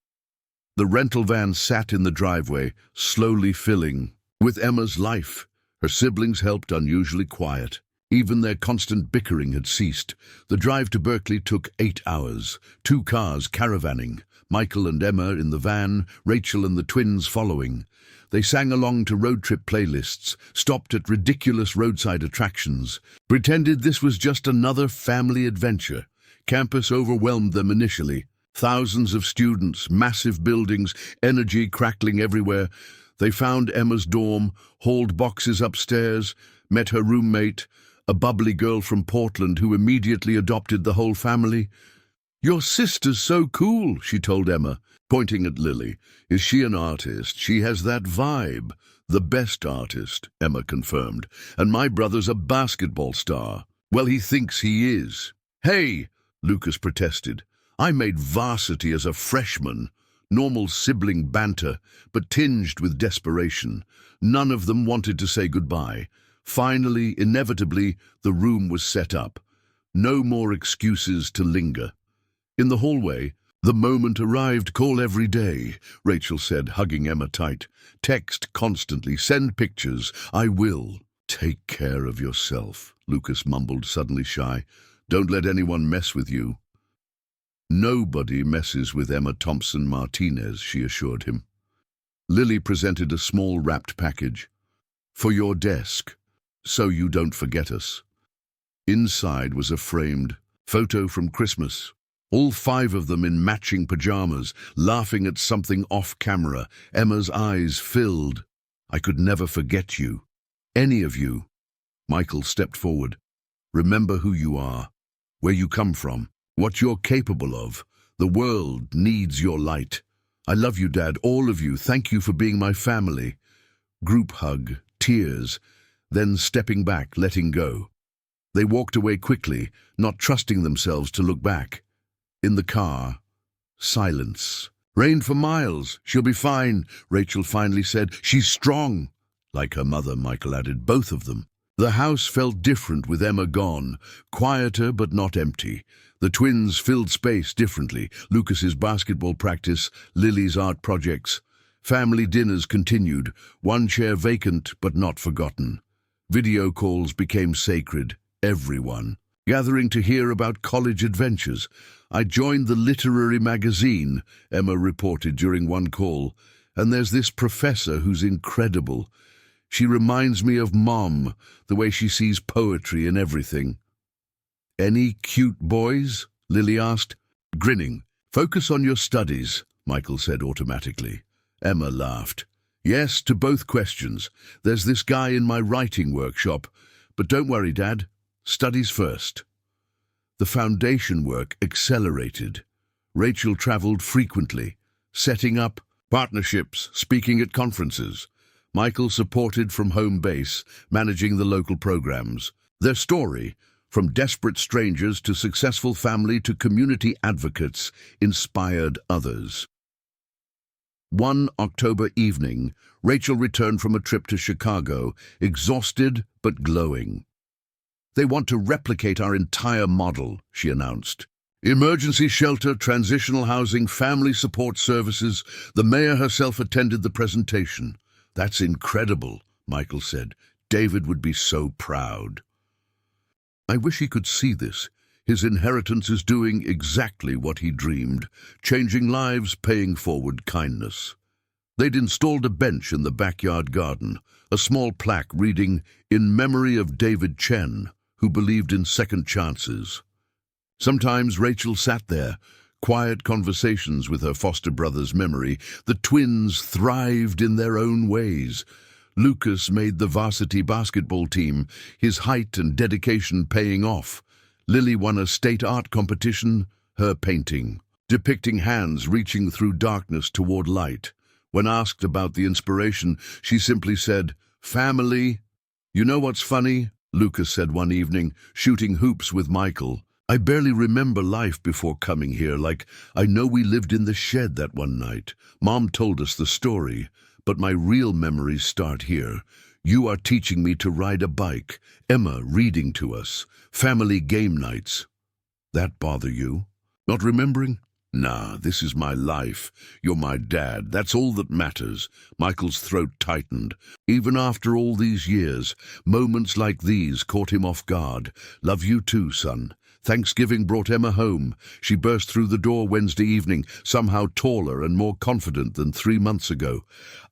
The rental van sat in the driveway, slowly filling with Emma's life. Her siblings helped, unusually quiet. Even their constant bickering had ceased. The drive to Berkeley took 8 hours. 2 cars caravanning. Michael and Emma in the van, Rachel and the twins following. They sang along to road trip playlists, stopped at ridiculous roadside attractions, pretended this was just another family adventure. Campus overwhelmed them initially. Thousands of students, massive buildings, energy crackling everywhere. They found Emma's dorm, hauled boxes upstairs, met her roommate, a bubbly girl from Portland who immediately adopted the whole family. "Your sister's so cool," she told Emma, pointing at Lily. "Is she an artist? She has that vibe." "The best artist," Emma confirmed. "And my brother's a basketball star." "Well, he thinks he is." "Hey," Lucas protested. "I made varsity as a freshman." Normal sibling banter, but tinged with desperation. None of them wanted to say goodbye. Finally, inevitably, the room was set up. No more excuses to linger. In the hallway, "The moment arrived, call every day," Rachel said, hugging Emma tight. "Text constantly, send pictures. I will." "Take care of yourself," Lucas mumbled, suddenly shy. "Don't let anyone mess with you." "Nobody messes with Emma Thompson Martinez," she assured him. Lily presented a small wrapped package. "For your desk, so you don't forget us." Inside was a framed photo from Christmas. All 5 of them in matching pajamas, laughing at something off-camera. Emma's eyes filled. "I could never forget you. Any of you." Michael stepped forward. "Remember who you are, where you come from, what you're capable of. The world needs your light. I love you, Dad, all of you. Thank you for being my family." Group hug, tears, then stepping back, letting go. They walked away quickly, not trusting themselves to look back. In the car, silence. "Rained for miles. She'll be fine," Rachel finally said. "She's strong." Like her mother, Michael added, both of them. The house felt different with Emma gone, quieter but not empty. The twins filled space differently. Lucas's basketball practice, Lily's art projects. Family dinners continued, one chair vacant but not forgotten. Video calls became sacred, everyone gathering to hear about college adventures. "I joined the literary magazine," Emma reported during one call, "and there's this professor who's incredible. She reminds me of Mom, the way she sees poetry in everything." "Any cute boys?" Lily asked, grinning. "Focus on your studies," Michael said automatically. Emma laughed. "Yes to both questions. There's this guy in my writing workshop. But don't worry, Dad. Studies first." The foundation work accelerated. Rachel traveled frequently, setting up partnerships, speaking at conferences. Michael supported from home base, managing the local programs. Their story, from desperate strangers to successful family to community advocates, inspired others. One October evening, Rachel returned from a trip to Chicago, exhausted but glowing. "They want to replicate our entire model," she announced. "Emergency shelter, transitional housing, family support services." The mayor herself attended the presentation. "That's incredible," Michael said. "David would be so proud." "I wish he could see this. His inheritance is doing exactly what he dreamed, changing lives, paying forward kindness." They'd installed a bench in the backyard garden, a small plaque reading, "In memory of David Chen, who believed in second chances." Sometimes Rachel sat there, quiet conversations with her foster brother's memory. The twins thrived in their own ways. Lucas made the varsity basketball team, his height and dedication paying off. Lily won a state art competition, her painting, depicting hands reaching through darkness toward light. When asked about the inspiration, she simply said, "Family." "You know what's funny?" Lucas said one evening, shooting hoops with Michael. "I barely remember life before coming here, like I know we lived in the shed that one night. Mom told us the story, but my real memories start here. You are teaching me to ride a bike, Emma reading to us, family game nights." "That bother you? Not remembering?" "Nah, this is my life. You're my dad. That's all that matters." Michael's throat tightened. Even after all these years, moments like these caught him off guard. "Love you too, son." Thanksgiving brought Emma home. She burst through the door Wednesday evening, somehow taller and more confident than 3 months ago.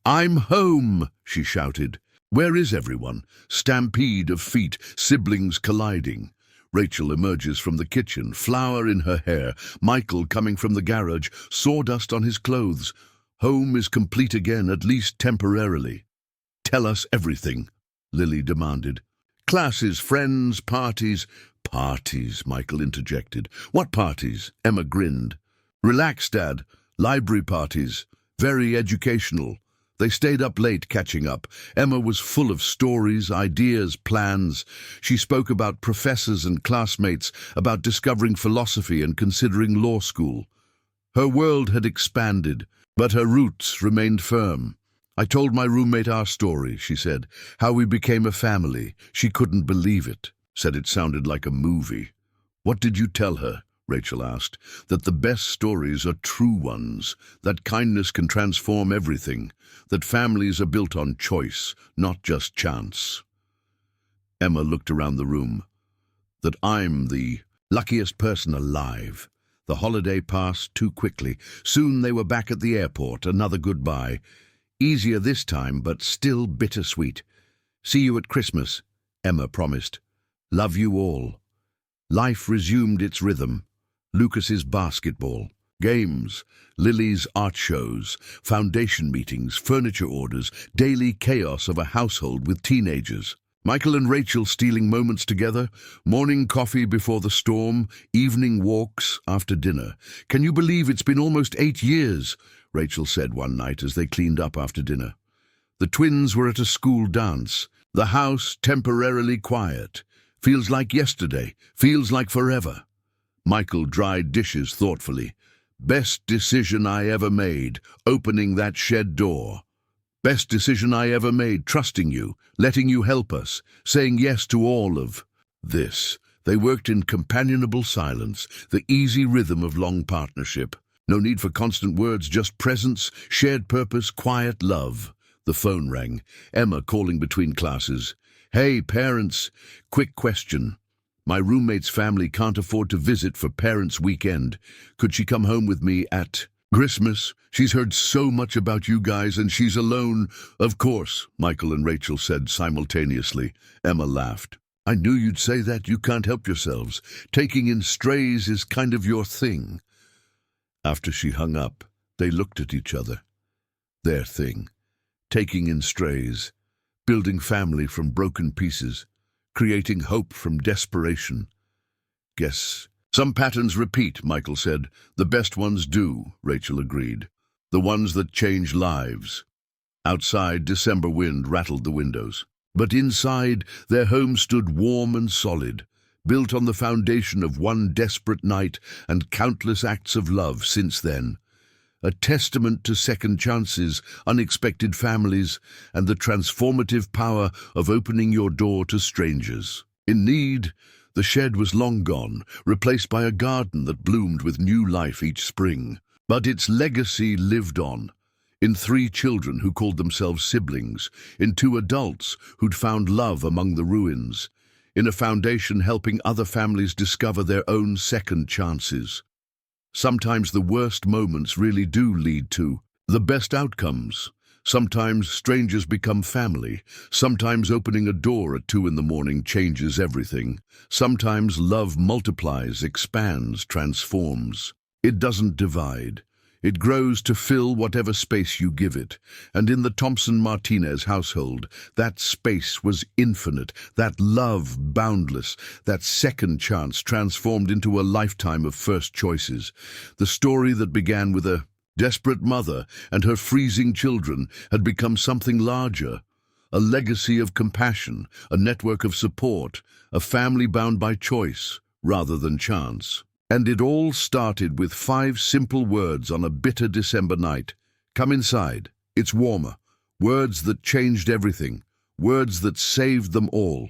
"I'm home," she shouted. "Where is everyone?" Stampede of feet, siblings colliding. Rachel emerges from the kitchen, flour in her hair. Michael coming from the garage, sawdust on his clothes. Home is complete again, at least temporarily. "Tell us everything," Lily demanded. "Classes, friends, parties." "Parties," Michael interjected. "What parties?" Emma grinned. "Relax, Dad. Library parties. Very educational." They stayed up late catching up. Emma was full of stories, ideas, plans. She spoke about professors and classmates, about discovering philosophy and considering law school. Her world had expanded, but her roots remained firm. "I told my roommate our story," she said, "how we became a family. She couldn't believe it, said it sounded like a movie." "What did you tell her?" Rachel asked. "That the best stories are true ones, that kindness can transform everything, that families are built on choice, not just chance." Emma looked around the room. "That I'm the luckiest person alive." The holiday passed too quickly. Soon they were back at the airport, another goodbye. Easier this time, but still bittersweet. "See you at Christmas," Emma promised. "Love you all." Life resumed its rhythm. Lucas's basketball, games, Lily's art shows, foundation meetings, furniture orders, daily chaos of a household with teenagers. Michael and Rachel stealing moments together, morning coffee before the storm, evening walks after dinner. "Can you believe it's been almost 8 years?" Rachel said one night as they cleaned up after dinner. The twins were at a school dance. The house temporarily quiet. "Feels like yesterday, feels like forever." Michael dried dishes thoughtfully. "Best decision I ever made, opening that shed door. Best decision I ever made, trusting you, letting you help us, saying yes to all of this." They worked in companionable silence, the easy rhythm of long partnership. No need for constant words, just presence, shared purpose, quiet love. The phone rang. Emma calling between classes. "Hey, parents, quick question. My roommate's family can't afford to visit for Parents' Weekend. Could she come home with me at Christmas? She's heard so much about you guys and she's alone." "Of course," Michael and Rachel said simultaneously. Emma laughed. "I knew you'd say that. You can't help yourselves. Taking in strays is kind of your thing." After she hung up, they looked at each other. Their thing. Taking in strays. Building family from broken pieces. Creating hope from desperation. Guess Some patterns repeat, Michael said. The best ones do, Rachel agreed. The ones that change lives. Outside, December wind rattled the windows. But inside, their home stood warm and solid, built on the foundation of one desperate night and countless acts of love since then. A testament to second chances, unexpected families, and the transformative power of opening your door to strangers. In need, the shed was long gone, replaced by a garden that bloomed with new life each spring. But its legacy lived on, in 3 children who called themselves siblings, in 2 adults who'd found love among the ruins, in a foundation helping other families discover their own second chances. Sometimes the worst moments really do lead to the best outcomes. Sometimes strangers become family. Sometimes opening a door at 2 in the morning changes everything. Sometimes love multiplies, expands, transforms. It doesn't divide. It grows to fill whatever space you give it. And in the Thompson-Martinez household, that space was infinite, that love boundless, that second chance transformed into a lifetime of first choices. The story that began with a desperate mother and her freezing children had become something larger. A legacy of compassion, a network of support, a family bound by choice rather than chance. And it all started with 5 simple words on a bitter December night. Come inside, it's warmer. Words that changed everything. Words that saved them all.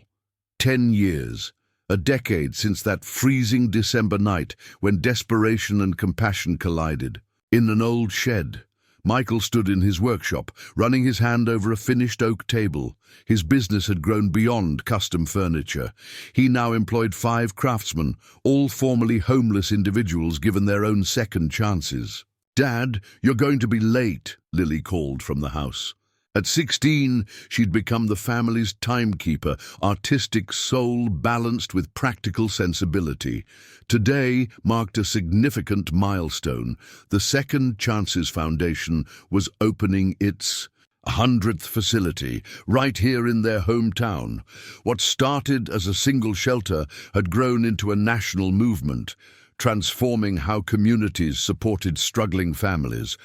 10 years. A decade since that freezing December night when desperation and compassion collided. In an old shed, Michael stood in his workshop, running his hand over a finished oak table. His business had grown beyond custom furniture. He now employed 5 craftsmen, all formerly homeless individuals given their own second chances. "Dad, you're going to be late," Lily called from the house. At 16, she'd become the family's timekeeper, artistic soul balanced with practical sensibility. Today marked a significant milestone. The Second Chances Foundation was opening its 100th facility right here in their hometown. What started as a single shelter had grown into a national movement, transforming how communities supported struggling families.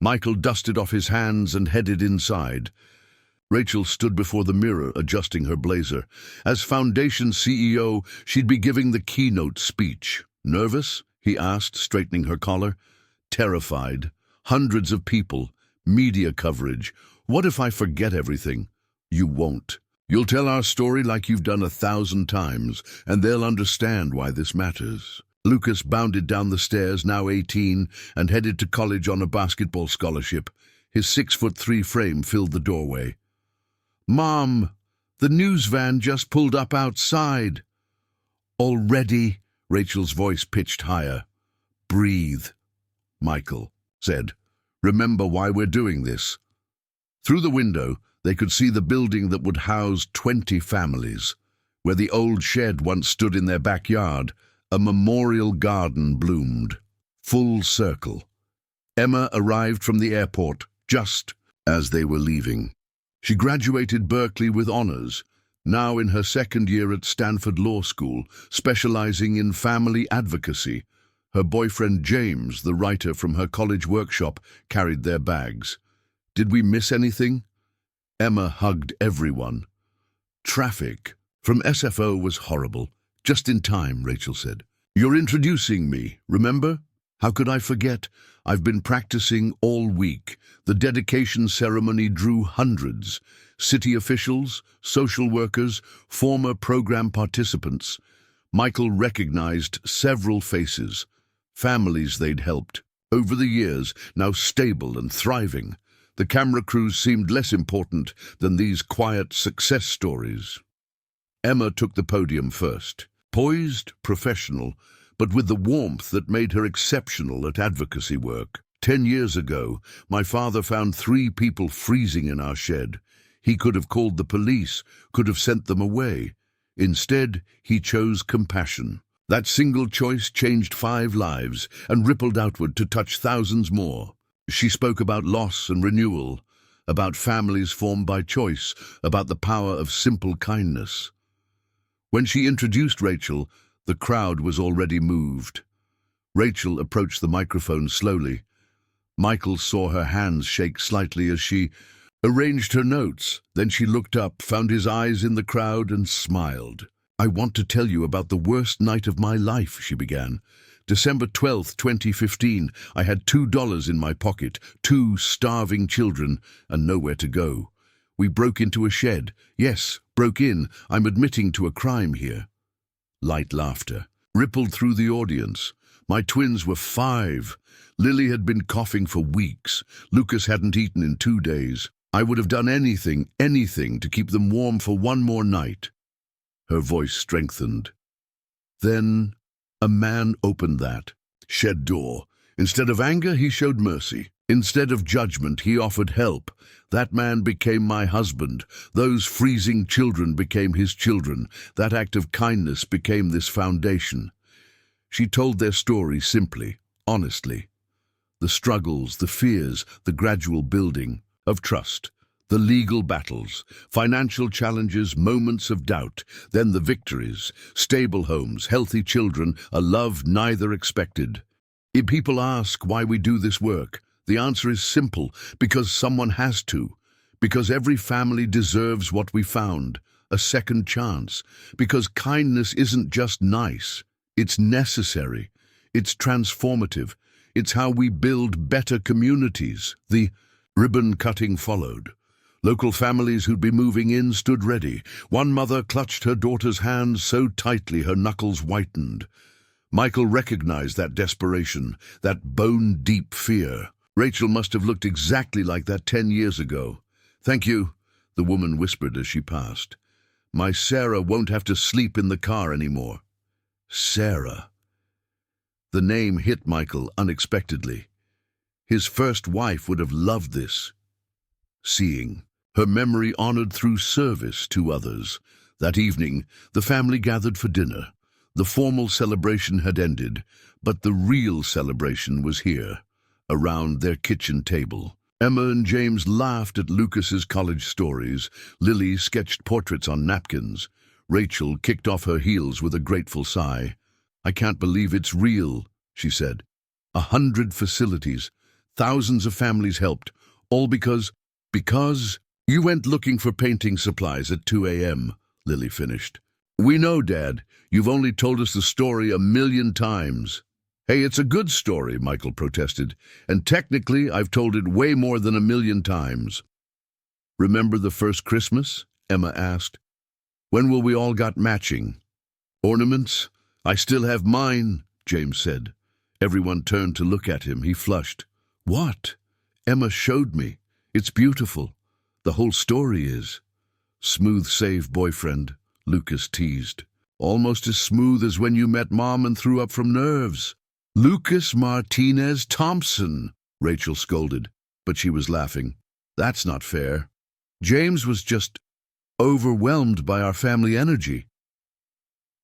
Michael dusted off his hands and headed inside. Rachel stood before the mirror, adjusting her blazer. As Foundation CEO, she'd be giving the keynote speech. "Nervous?" he asked, straightening her collar. "Terrified. Hundreds of people. Media coverage. What if I forget everything?" "You won't. You'll tell our story like you've done 1,000 times, and they'll understand why this matters." Lucas bounded down the stairs, now 18, and headed to college on a basketball scholarship. His 6'3" frame filled the doorway. "Mom, the news van just pulled up outside." "Already?" Rachel's voice pitched higher. "Breathe," Michael said. "Remember why we're doing this." Through the window, they could see the building that would house 20 families. Where the old shed once stood in their backyard, a memorial garden bloomed. Full circle. Emma arrived from the airport just as they were leaving. She graduated Berkeley with honors, now in her 2nd year at Stanford Law School, specializing in family advocacy. Her boyfriend James, the writer from her college workshop, carried their bags. "Did we miss anything?" Emma hugged everyone. "Traffic from SFO was horrible. Just in time," Rachel said. "You're introducing me, remember? How could I forget? I've been practicing all week." The dedication ceremony drew hundreds. City officials, social workers, former program participants. Michael recognized several faces. Families they'd helped. Over the years, now stable and thriving. The camera crews seemed less important than these quiet success stories. Emma took the podium first. Poised, professional, but with the warmth that made her exceptional at advocacy work. 10 years ago, my father found 3 people freezing in our shed. He could have called the police, could have sent them away. Instead, he chose compassion. That single choice changed 5 lives and rippled outward to touch thousands more. She spoke about loss and renewal, about families formed by choice, about the power of simple kindness. When she introduced Rachel, The crowd was already moved. Rachel approached the microphone slowly. Michael saw her hands shake slightly as she arranged her notes. Then she looked up, found his eyes in the crowd, and smiled. "I want to tell you about the worst night of my life," she began. "December 12th, 2015, I had $2 in my pocket, 2 starving children, and nowhere to go. We broke into a shed. Yes, broke in. I'm admitting to a crime here." Light laughter rippled through the audience. My twins were 5. Lily had been coughing for weeks. Lucas hadn't eaten in 2 days. I would have done anything to keep them warm for one more night. Her voice strengthened. Then a man opened that shed door. Instead of anger, he showed mercy. Instead of judgment, he offered help. That man became my husband. Those freezing children became his children. That act of kindness became this foundation. She told their story simply, honestly. The struggles, the fears, the gradual building of trust, the legal battles, financial challenges, moments of doubt, then the victories, stable homes, healthy children, a love neither expected. If people ask why we do this work, the answer is simple: because someone has to. Because every family deserves what we found, a second chance. Because kindness isn't just nice, it's necessary, it's transformative, it's how we build better communities. The ribbon cutting followed. Local families who'd be moving in stood ready. One mother clutched her daughter's hand so tightly her knuckles whitened. Michael recognized that desperation, that bone-deep fear. Rachel must have looked exactly like that 10 years ago. "Thank you," the woman whispered as she passed. "My Sarah won't have to sleep in the car anymore." Sarah. The name hit Michael unexpectedly. His first wife would have loved this. Seeing. Her memory honored through service to others. That evening, the family gathered for dinner. The formal celebration had ended, but the real celebration was here, around their kitchen table. Emma and James laughed at Lucas's college stories. Lily sketched portraits on napkins. Rachel kicked off her heels with a grateful sigh. "I can't believe it's real," she said. 100 facilities, thousands of families helped, all because you went looking for painting supplies at 2 a.m., Lily finished. "We know, Dad. You've only told us the story 1,000,000 times. "Hey, it's a good story," Michael protested. "And technically, I've told it way more than 1,000,000 times." "Remember the first Christmas?" Emma asked. "When will we all got matching ornaments?" "I still have mine," James said. Everyone turned to look at him. He flushed. "What?" "Emma showed me. It's beautiful. The whole story is." "Smooth save, boyfriend," Lucas teased. "Almost as smooth as when you met Mom and threw up from nerves." "Lucas Martinez Thompson," Rachel scolded, but she was laughing. "That's not fair. James was just overwhelmed by our family energy."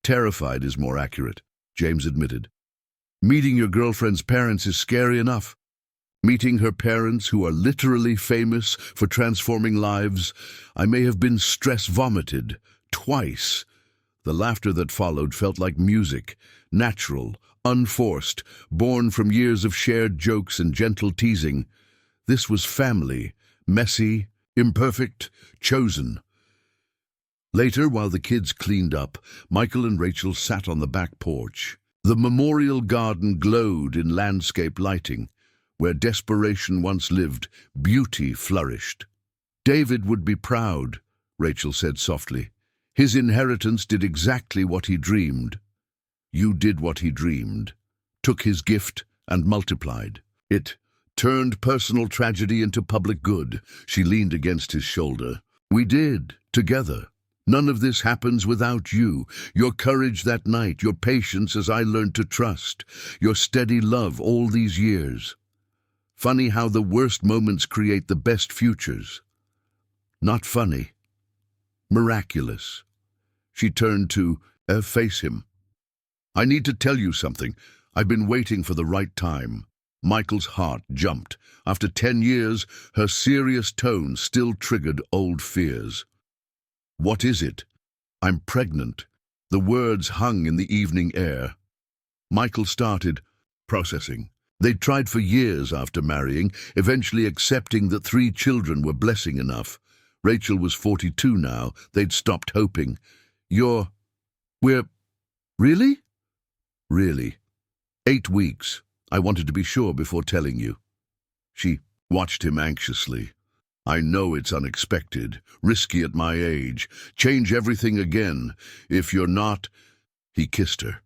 "Terrified is more accurate," James admitted. "Meeting your girlfriend's parents is scary enough. Meeting her parents, who are literally famous for transforming lives, I may have been stress-vomited twice." The laughter that followed felt like music, natural, unforced, born from years of shared jokes and gentle teasing. This was family, messy, imperfect, chosen. Later, while the kids cleaned up, Michael and Rachel sat on the back porch. The memorial garden glowed in landscape lighting. Where desperation once lived, beauty flourished. "David would be proud," Rachel said softly. "His inheritance did exactly what he dreamed." "You did what he dreamed, took his gift and multiplied. It turned personal tragedy into public good." She leaned against his shoulder. "We did, together. None of this happens without you. Your courage that night, your patience as I learned to trust, your steady love all these years. Funny how the worst moments create the best futures." "Not funny. Miraculous." She turned to face him. "I need to tell you something. I've been waiting for the right time." Michael's heart jumped. After 10 years, her serious tone still triggered old fears. "What is it?" "I'm pregnant." The words hung in the evening air. Michael started processing. They'd tried for years after marrying, eventually accepting that 3 children were blessing enough. Rachel was 42 now. They'd stopped hoping. We're... Really? Really. 8 weeks. I wanted to be sure before telling you. She watched him anxiously. I know it's unexpected, risky at my age. Change everything again. If you're not... He kissed her.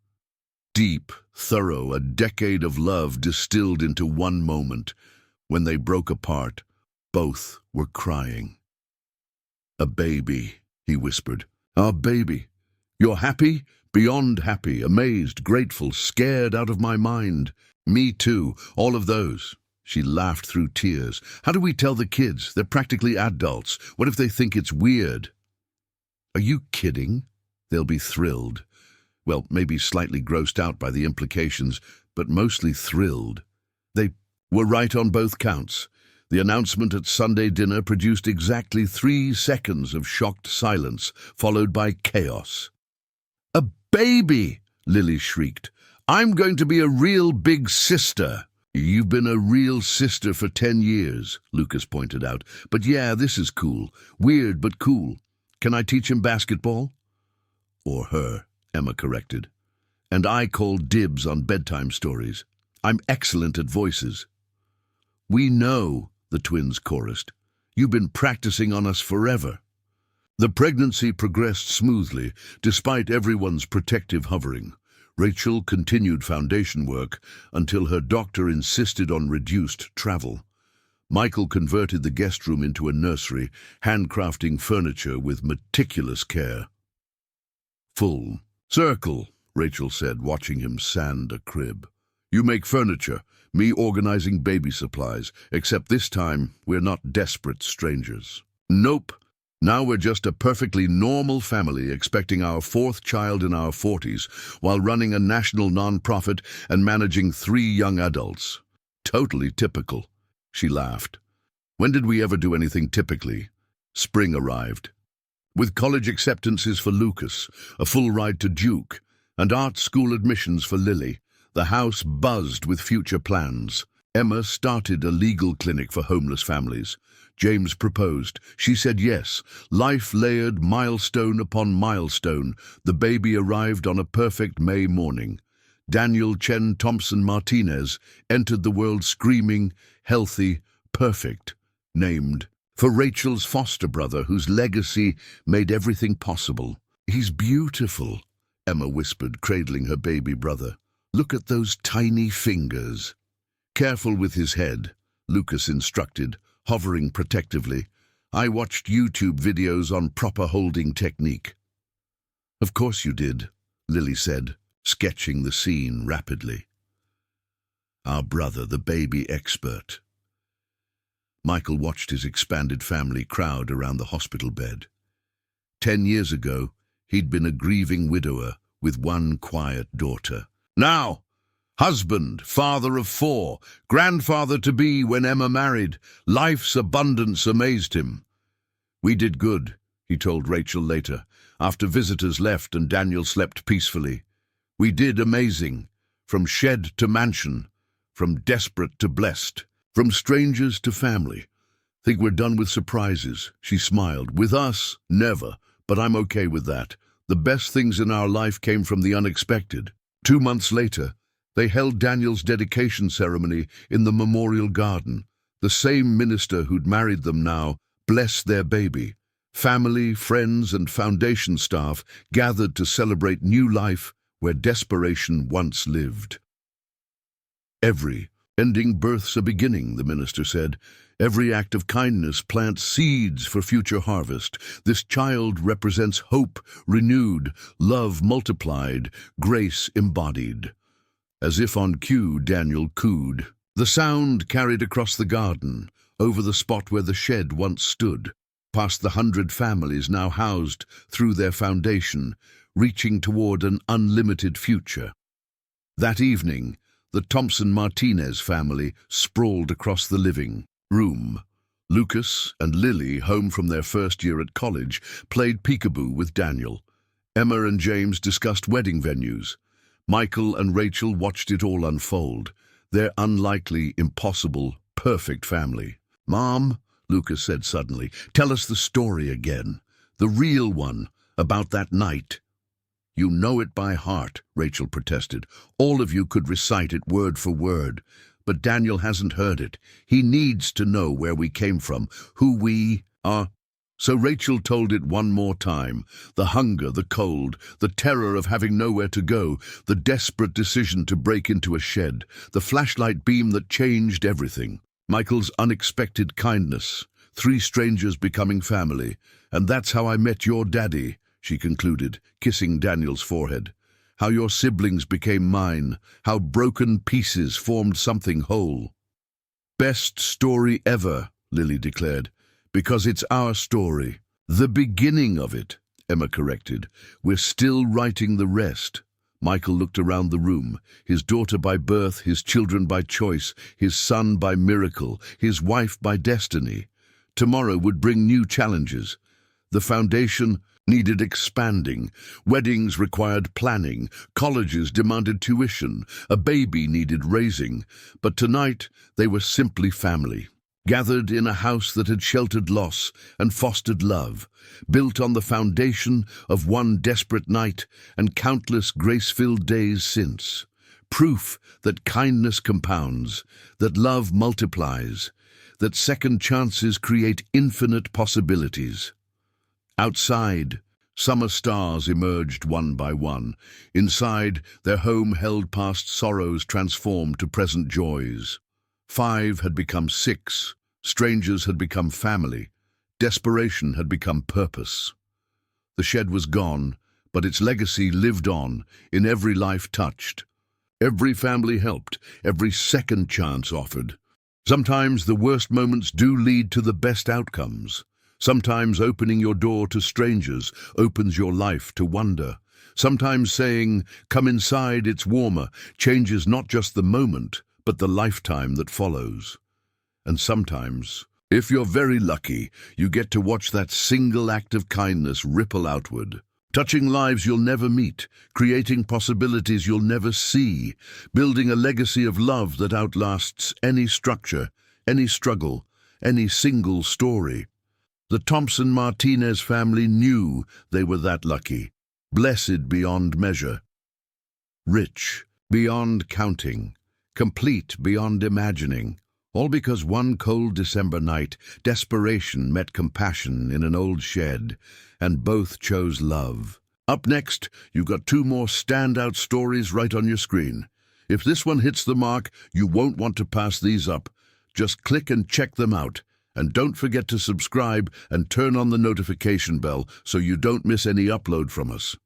Deep, thorough, a decade of love distilled into one moment. When they broke apart, both were crying. A baby, he whispered. Our baby. You're happy? Beyond happy, amazed, grateful, scared out of my mind. Me too, all of those. She laughed through tears. How do we tell the kids? They're practically adults. What if they think it's weird? Are you kidding? They'll be thrilled. Well, maybe slightly grossed out by the implications, but mostly thrilled. They were right on both counts. The announcement at Sunday dinner produced exactly 3 seconds of shocked silence, followed by chaos. A baby! Lily shrieked. I'm going to be a real big sister. You've been a real sister for 10 years, Lucas pointed out. But yeah, this is cool. Weird, but cool. Can I teach him basketball? Or her, Emma corrected. And I call dibs on bedtime stories. I'm excellent at voices. We know, the twins chorused. You've been practicing on us forever. The pregnancy progressed smoothly, despite everyone's protective hovering. Rachel continued foundation work until her doctor insisted on reduced travel. Michael converted the guest room into a nursery, handcrafting furniture with meticulous care. Full circle, Rachel said, watching him sand a crib. You make furniture, me organizing baby supplies, except this time we're not desperate strangers. Nope. Now we're just a perfectly normal family expecting our 4th child in our 40s while running a national non-profit and managing 3 young adults. Totally typical, she laughed. When did we ever do anything typically? Spring arrived. With college acceptances for Lucas, a full ride to Duke, and art school admissions for Lily, the house buzzed with future plans. Emma started a legal clinic for homeless families. James proposed. She said yes. Life layered milestone upon milestone. The baby arrived on a perfect May morning. Daniel Chen Thompson Martinez entered the world screaming, healthy, perfect, named for Rachel's foster brother whose legacy made everything possible. He's beautiful, Emma whispered, cradling her baby brother. Look at those tiny fingers. Careful with his head, Lucas instructed, hovering protectively. I watched YouTube videos on proper holding technique. Of course you did, Lily said, sketching the scene rapidly. Our brother, the baby expert. Michael watched his expanded family crowd around the hospital bed. 10 years ago, he'd been a grieving widower with 1 quiet daughter. Now, husband, father of 4, grandfather-to-be when Emma married. Life's abundance amazed him. We did good, he told Rachel later, after visitors left and Daniel slept peacefully. We did amazing, from shed to mansion, from desperate to blessed, from strangers to family. Think we're done with surprises, she smiled. With us, never, but I'm okay with that. The best things in our life came from the unexpected. 2 months later, they held Daniel's dedication ceremony in the memorial garden. The same minister who'd married them now blessed their baby. Family, friends, and foundation staff gathered to celebrate new life where desperation once lived. Every ending birth's a beginning, the minister said. Every act of kindness plants seeds for future harvest. This child represents hope renewed, love multiplied, grace embodied. As if on cue, Daniel cooed. The sound carried across the garden, over the spot where the shed once stood, past the 100 families now housed through their foundation, reaching toward an unlimited future. That evening, the Thompson-Martinez family sprawled across the living room. Lucas and Lily, home from their first year at college, played peekaboo with Daniel. Emma and James discussed wedding venues. Michael and Rachel watched it all unfold. Their unlikely, impossible, perfect family. "Mom," Lucas said suddenly, "tell us the story again. The real one, about that night." "You know it by heart," Rachel protested. "All of you could recite it word for word. But Daniel hasn't heard it. He needs to know where we came from, who we are." So Rachel told it one more time. The hunger, the cold, the terror of having nowhere to go, the desperate decision to break into a shed, the flashlight beam that changed everything. Michael's unexpected kindness, 3 strangers becoming family. "And that's how I met your daddy," she concluded, kissing Daniel's forehead. "How your siblings became mine, how broken pieces formed something whole." "Best story ever," Lily declared. "Because it's our story." "The beginning of it," Emma corrected. "We're still writing the rest." Michael looked around the room. His daughter by birth, his children by choice, his son by miracle, his wife by destiny. Tomorrow would bring new challenges. The foundation needed expanding. Weddings required planning. Colleges demanded tuition. A baby needed raising. But tonight, they were simply family. Gathered in a house that had sheltered loss and fostered love, built on the foundation of one desperate night and countless grace-filled days since. Proof that kindness compounds, that love multiplies, that second chances create infinite possibilities. Outside, summer stars emerged one by one. Inside, their home held past sorrows transformed to present joys. 5 had become 6. Strangers had become family. Desperation had become purpose. The shed was gone, but its legacy lived on in every life touched. Every family helped, every second chance offered. Sometimes the worst moments do lead to the best outcomes. Sometimes opening your door to strangers opens your life to wonder. Sometimes saying, "Come inside, it's warmer," changes not just the moment, but the lifetime that follows. And sometimes, if you're very lucky, you get to watch that single act of kindness ripple outward, touching lives you'll never meet, creating possibilities you'll never see, building a legacy of love that outlasts any structure, any struggle, any single story. The Thompson-Martinez family knew they were that lucky, blessed beyond measure, rich beyond counting, complete beyond imagining. All because one cold December night, desperation met compassion in an old shed, and both chose love. Up next, you've got 2 more standout stories right on your screen. If this one hits the mark, you won't want to pass these up. Just click and check them out. And don't forget to subscribe and turn on the notification bell so you don't miss any upload from us.